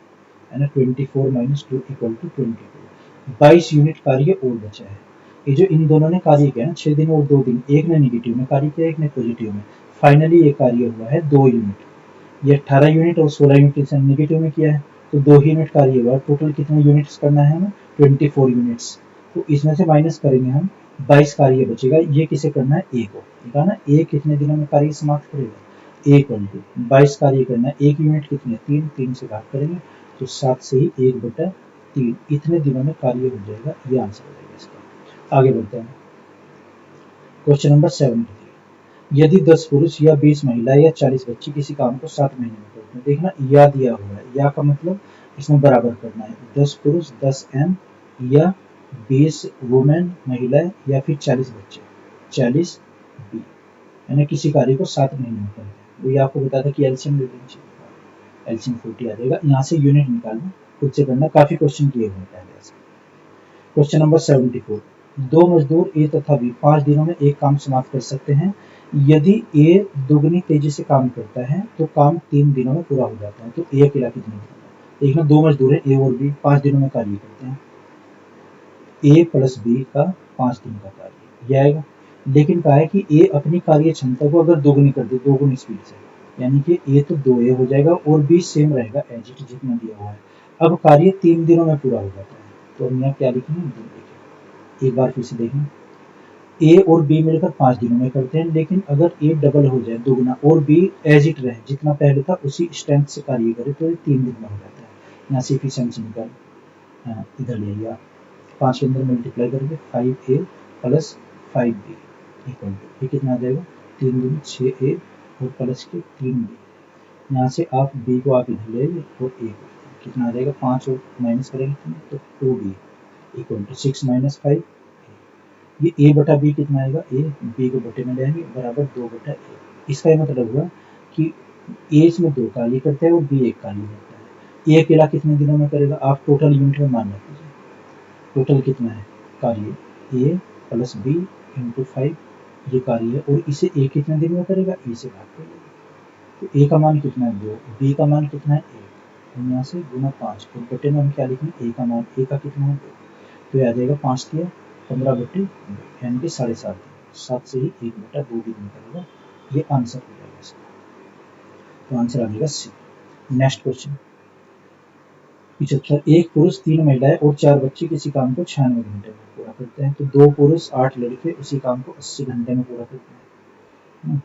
है ना। 24 माइनस 2 इक्वल टू 22। 22 यूनिट कार्य और बचा है। ये जो इन दोनों ने कार्य किया ना 6 दिन और 2 दिन, एक ने निगेटिव में कार्य किया, एक ने पॉजिटिव में, फाइनली ये कार्य हुआ है 2 यूनिट। ये 18 यूनिट और 16 यूनिट इसने निगेटिव में किया है, तो 2 यूनिट कार्य हुआ। टोटल कितने यूनिट्स करना है हमें? 24 यूनिट्स। तो इसमें से माइनस करेंगे हम, 22 कार्य बचेगा। ये किसे करना है? ए को। देखा ना, ए कितने दिनों में कार्य समाप्त करेगा? ए इक्वल टू 22 कार्य करना है, एक यूनिट कितने? 3, 3 से भाग करेंगे तो 7 से ही 1/3 इतने दिनों में कार्य हो जाएगा। ये आंसर हो जाएगा इसका। आगे बढ़ते हैं। Question number 73। यदि 10 पुरुष या 20 महिला या 40 बच्चे किसी काम को 7 महीने में करते हैं। देखना, या दिया हुआ है, या का मतलब इसमें बराबर करना है। 10 पुरुष 10 एम या 20 वुमेन महिलाएं या फिर 40 बच्चे 40 बी, यानी किसी कार्य को 7 महीने में करते हैं। वही आपको बताया था कि एलसीएम ले लेना चाहिए, एलसीएम 40 आ जाएगा। यहाँ से यूनिट निकालना खुद से करना, काफी क्वेश्चन किए हुए हैं पहले ऐसे। Question number 74। दो मजदूर ए तथा बी 5 दिनों में एक काम समाप्त कर सकते हैं। यदि ए दुगनी तेजी से काम करता है तो काम 3 दिनों में पूरा हो जाता है। तो ए अकेला कितने दिनों में? देखना, दो मजदूर है ए और बी, 5 दिनों में कार्य करते हैं। ए प्लस बी का 5 दिन का कार्य यह आएगा। लेकिन कहा है कि ए अपनी कार्य क्षमता को अगर दोगुनी कर दे, दोगुनी स्पीड से, यानी कि ए तो 2a हो जाएगा और बी सेम रहेगा एज इट जितना दिया हुआ है। अब कार्य 3 दिनों में पूरा हो जाता है। तो हम यहाँ क्या लिखेंगे? देखिए एक बार फिर से देखें, ए और बी मिलकर 5 दिनों में करते हैं, लेकिन अगर ए डबल हो जाए, दोगुना, और बी एज इट रहे जितना पहले था उसी स्ट्रेंथ से कार्य करे, तो ये 3 दिन में हो जाता है। यहाँ से इफिशिएंसी निकाल, इधर ले आइए आप, 5 के अंदर मल्टीप्लाई करेंगे 5a plus 5b equal to, ये कितना आ जाएगा? 3 दूनी 6a और प्लस के 3b। यहाँ से आप b को आप इधर ले आइए और a को कितना आ जाएगा? 5 और माइनस करेंगे तो 2b इक्वल टू 6 माइनस 5। ये a बटा b कितना आएगा? a b को बटे में ले आएंगे बराबर 2/a। इसका ये मतलब हुआ कि a इसमें 2 कार्य करता है और b 1 कार्य करता है। a अकेला कितने दिनों में करेगा? आप टोटल यूनिट में मान रखिए, टोटल कितना है कार्य? a प्लस बी इंटू 5 ये कार्य है, और इसे a कितने दिन में करेगा? a से भाग करेगा। तो a का मान कितना है? 2, b का मान कितना है? 1, यहाँ से गुना 5 और बटे में हम क्या लिखेंगे? a का मान, a का कितना है? 2, तो ये आ जाएगा 5 किया 15/2 यानी कि 7.5 दिन, 7 से ही 1/2 दिन निकलेगा। ये आंसर हो जाएगा इसका। तो आंसर आ जाएगा सी। Next question 75। एक पुरुष 3 महिलाएं और 4 बच्चे किसी काम को 96 घंटे में पूरा करते हैं। तो 2 पुरुष 8 लड़के उसी काम को 80 घंटे में पूरा करते हैं।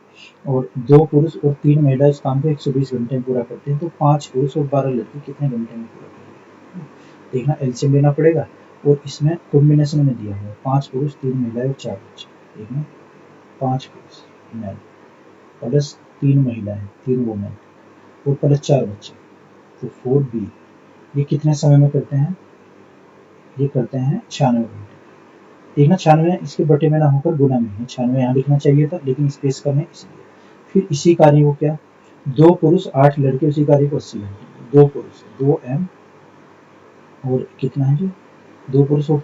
और 2 पुरुष और 3 महिलाएं इस काम को 120 घंटे में पूरा करते हैं। तो 5 पुरुष और 12 लड़के कितने घंटे में पूरा करेंगे? देखना, एलसीएम लेना पड़ेगा, और इसमें कॉम्बिनेशन में दिया हुआ है 5 पुरुष 3 महिलाएं और 4 बच्चे। देखना, 5 पुरुष मैन प्लस 3 महिलाएं 3 वुमेन और प्लस 4 बच्चे, तो 4b। ये कितने समय में करते हैं? ये करते हैं 96 घंटे। देखना, 96 इसके बटे में ना होकर गुना में है। 96 यहाँ लिखना चाहिए था, लेकिन स्पेस करने इसलिए। फिर इसी कार्य को क्या, 2 पुरुष 8 लड़के उसी कार्य को 80 घंटे। 2 पुरुष 2m और कितना है जी? 2 पुरुष और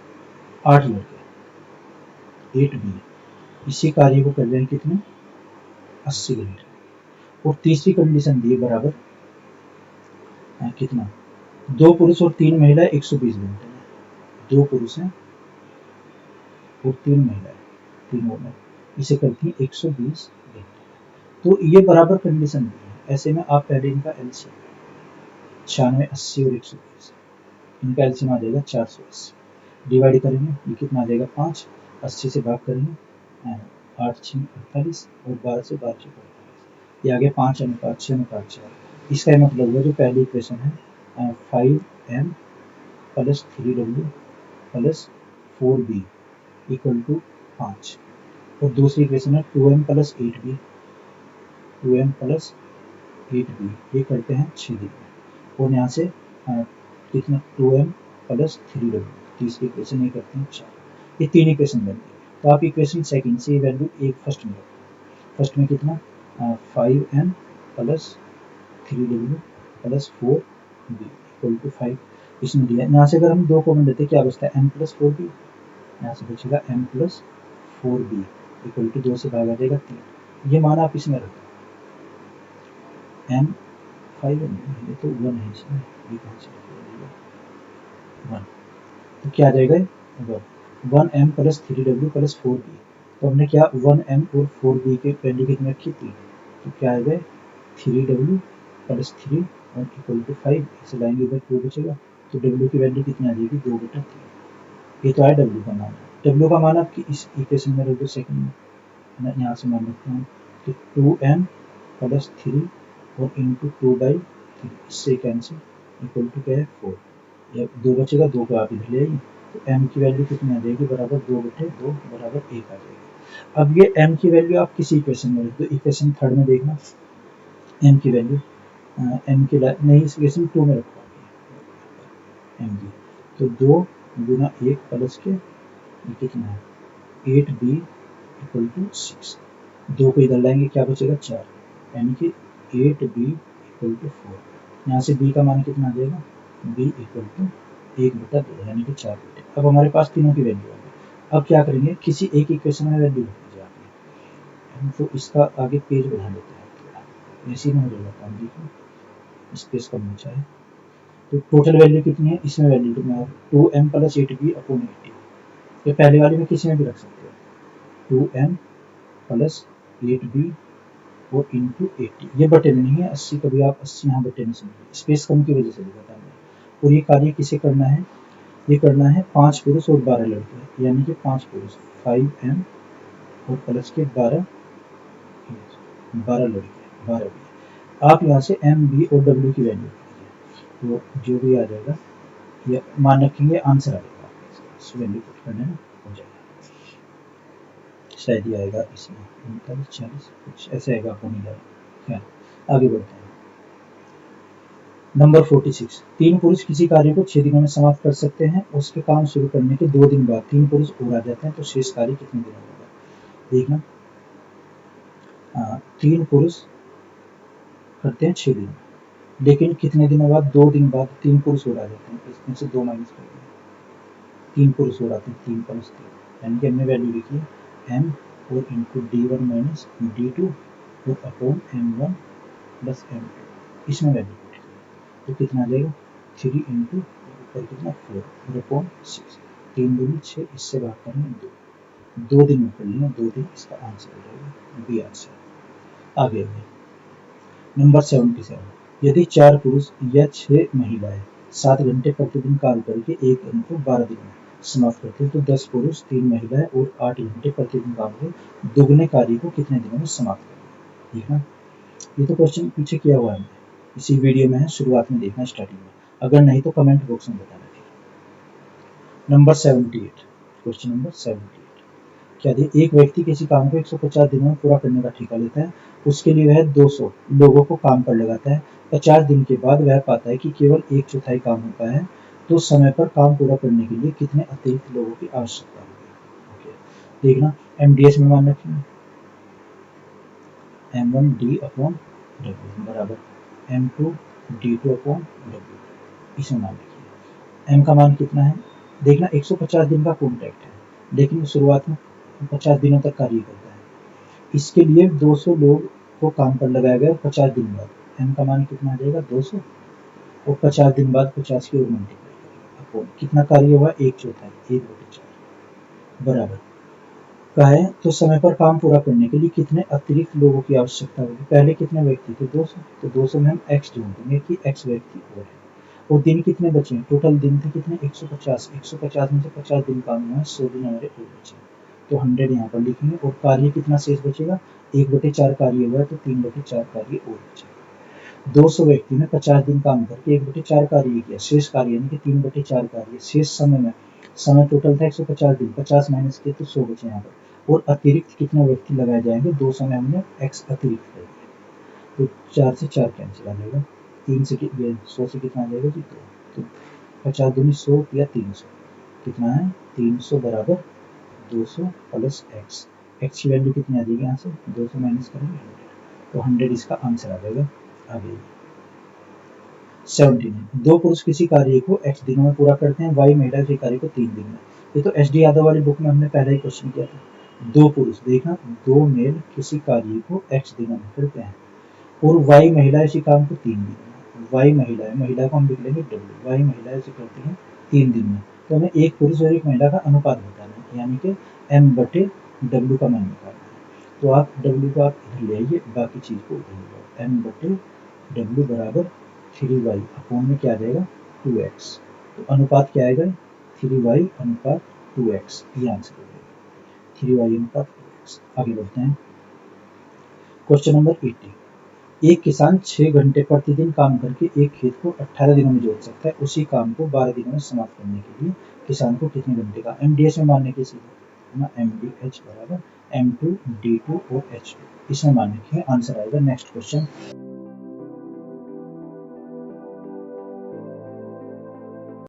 8 लड़के 8b इसी कार्य को कर रहे हैं कितने? 80 घंटे। और तीसरी कंडीशन दी बराबर कितना? 2 पुरुष और 3 महिलाएं 120 घंटे में। 2 पुरुष हैं और 3 महिलाएं 3 वुमेन इसे करती है 120 घंटे। तो ये बराबर कंडीशन दी है। ऐसे में आप पहले इनका एलसीएम 96, 80 और 120, इनका एलसीएम आ जाएगा 480। डिवाइड करेंगे, ये कितना आ जाएगा? 5, 80 से भाग करेंगे 8 6 48 और 12 से 12 6 48। ये आगे 5 अनुपात 6 अनुपात 4। इसका मतलब हुआ जो पहली इक्वेशन है 5m plus 3w plus 4b equal to 5, और दूसरी इक्वेशन है 2m plus 8b 2m plus 8b, ये करते हैं 6 दिन में। और यहाँ से कितना? 2m प्लस 3w, तीसरी इक्वेशन ये करते हैं 4। ये 3 इक्वेशन बन गई। तो आप इक्वेशन सेकंड से वैल्यू एक फर्स्ट में रखो। फर्स्ट में कितना? 5m plus 3w plus 4b equal to 5 इसमें दिया। यहाँ से अगर हम 2 कॉमन लेते क्या बचता है? m प्लस 4b, यहाँ से बचेगा m plus 4b equal to 2 से भागा जाएगा 3। ये मान आप इसमें रखें, m 5 है, ये तो 1 है इसमें, ये कहाँ से लिखेगा 1, तो क्या आ जाएगा 1m plus 3w plus 4b। तो हमने क्या 1m और 4b के वैल्यू कितनी रखी थी, तो क्या आ गए 3w प्लस 3 और इक्वल टू 5, इसे लाएंगे इधर 2 बचेगा, तो w की वैल्यू कितनी आ जाएगी 2/3। ये तो है w का मान। w का मान आपकी इस इक्वेशन में रख दो सेकंड में, मैं यहाँ से मान लेता हूँ कि 2m प्लस 3 और इंटू 2/3, इससे कैंसिल, इक्वल टू क्या है 4, या 2 बचेगा, 2 को आप इधर ले आइए, तो m की वैल्यू कितनी आ जाएगी बराबर 2/2 बराबर 1 आ जाएगी। अब ये m की वैल्यू आप किसी इक्वेशन में रख दो, इक्वेशन थर्ड में देखना m की वैल्यू, m की नहीं इस इक्वेशन 2 में रखो m की, तो 2 गुना 1 प्लस के ये कितना है 8b इक्वल टू 6, 2 को इधर लाएंगे क्या बचेगा 4, यानी कि 8b इक्वल टू 4। यहाँ से b का मान कितना आ जाएगा b इक्वल टू 1/2 यानी कि 4/2। अब हमारे पास तीनों की वैल्यू आ गई। अब क्या करेंगे, किसी एक इक्वेशन में वैल्यू लिख दीजिए आपने, तो इसका आगे पेज बढ़ा लेते हैं, इसी में हो जाएगा काम। देखिए स्पेस कम बचा है, तो टोटल वैल्यू कितनी है, इसमें वैल्यू कितना है 2m प्लस 8b अपॉन 80। ये पहले वाले में किसी में भी रख सकते हो, 2m प्लस 8b और इंटू 80, ये बटे में नहीं है 80, कभी आप 80 यहाँ बटे में समझिए, स्पेस कम की वजह से लिखा था मैंने। और ये कार्य किसे करना है, ये करना है 5 पुरुष और 12 लड़के, यानी कि 5 पुरुष 5m और प्लस के 12 लड़के 12b। आप यहाँ से m b और w की वैल्यू, तो जो भी आ जाएगा ये मान रखेंगे, आंसर आ जाएगा आपका, वैल्यू पुट करने में हो जाएगा, शायद ये आएगा इसमें 39-40 कुछ ऐसे आएगा, आपको नहीं जाएगा। आगे बढ़ते हैं। नंबर 46, 3 पुरुष किसी कार्य को 6 दिनों में समाप्त कर सकते हैं, उसके काम शुरू करने के 2 दिन बाद 3 पुरुष और आ जाते हैं, तो शेष कार्य कितने दिनों में होगा। देखना 3 पुरुष करते हैं 6 दिन, लेकिन कितने दिनों बाद 2 दिन बाद 3 पुरुष और आ जाते हैं, इसमें से 2 माइनस कर दें, 3 पुरुष और आते हैं 3 प्लस 3, यानी कि हमने वैल्यू लिखी है m और इंटू d1 माइनस d2 और अपॉन m1 प्लस m2, इसमें वैल्यू तो कितना आ जाएगा 3 इंटू ऊपर कितना 4 और अपॉन 6, 3 दूनी 6, इससे भाग करेंगे 2 दिन में कर लेना, 2 दिन इसका आंसर हो जाएगा, बी आंसर। आगे नंबर 77, यदि 4 पुरुष या 6 महिलाएं 7 घंटे प्रतिदिन काम करके एक दिन को 12 दिन में समाप्त करते हैं, तो 10 पुरुष 3 महिलाएं और 8 घंटे प्रतिदिन काम के दोगुने कार्य को कितने दिनों में समाप्त करेंगे। देखना ये तो क्वेश्चन पीछे किया हुआ है, इसी वीडियो में है, शुरुआत में देखना स्टार्टिंग में, अगर नहीं तो कमेंट बॉक्स में बताना। नंबर 78, क्वेश्चन नंबर 78, क्या दी, एक व्यक्ति किसी काम को 150 दिनों में पूरा करने का ठेका लेता है, उसके लिए वह 200 लोगों को काम पर लगाता है। 50 दिन के बाद वह पाता है कि केवल 1/4 काम हो पाया है, तो समय पर काम पूरा करने के लिए कितने अतिरिक्त लोगों की आवश्यकता होगी। देखना MDS में मान रखेंगे m1d अपॉन w बराबर m2 d2 अपॉन w, इसमें मान रखिए m का मान कितना है। देखना 150 दिन का कॉन्ट्रैक्ट है, लेकिन शुरुआत में 50 दिनों तक कार्य करता है, इसके लिए 200 लोग को काम पर लगाया गया 50 दिन बाद, m का मान कितना आ जाएगा 200 और 50 दिन बाद 50 की और मल्टीप्लाई करेगा अपॉन कितना कार्य हुआ 1/4 1/4 बराबर का है, तो समय पर काम पूरा करने के लिए कितने अतिरिक्त लोगों की आवश्यकता होगी। पहले कितने व्यक्ति थे 200, तो 200 में हम x जोड़ देंगे कि x व्यक्ति और है, और दिन कितने बचे हैं, टोटल दिन थे कितने 150, 150 में से 50 दिन काम हुआ है, 100 दिन हमारे और बचे, तो 100 यहाँ पर लिखेंगे, और कार्य कितना शेष बचेगा 1/4 कार्य हुआ है, तो 3/4 कार्य और बचेगा। 200 व्यक्ति ने 50 दिन काम करके 1/4 कार्य किया, शेष कार्य यानी कि 3/4 कार्य, शेष समय में समय टोटल था 150 दिन, 50 माइनस किए तो 100 बचे यहाँ पर, और अतिरिक्त कितने व्यक्ति लगाए जाएंगे 200 में हमने x अतिरिक्त कर दिया, तो 4 से 4 कैंसिल आ जाएगा, 3 से 100 से कितना आ जाएगा जी 2, तो 50 दूनी 100 या 300 कितना है 300 बराबर 200 प्लस x की वैल्यू कितनी आ जाएगी, यहाँ से 200 माइनस करेंगे 100, तो 100 इसका आंसर आ जाएगा। आगे 17, 2 पुरुष किसी कार्य को x दिनों में पूरा करते हैं, y महिला उसी कार्य को 3 दिन में। ये तो SD यादव वाली बुक में हमने पहले ही क्वेश्चन किया था। 2 पुरुष, देखना 2 मेल किसी कार्य को x दिनों में करते हैं और y महिला इसी काम को 3 दिन में, वाई महिला है, महिला को हम लिख लेंगे डब्ल्यू, वाई महिला ऐसे करती हैं 3 दिन में, तो हमें एक पुरुष और एक महिला का अनुपात बताना है, यानी कि एम बटे डब्ल्यू का मान निकालना है। तो आप डब्ल्यू को आप इधर ले आइए, बाकी चीज़ को उधर ले आओ, एम बटे डब्ल्यू बराबर 3y अपोन में क्या आ जाएगा 2x, तो अनुपात क्या आएगा 3y अनुपात 2x, ये आंसर हो जाएगा 3y अनुपात 2x। आगे बढ़ते हैं क्वेश्चन नंबर 80। एक किसान 6 घंटे प्रतिदिन काम करके एक खेत को 18 दिनों में जोत सकता है, उसी काम को 12 दिनों में समाप्त करने के लिए किसान को कितने घंटे का एमडीएच में मानने के सीधे ना, एमडीएच बराबर M2 D2 और H2 इसमें मानने के आंसर आएगा। Next question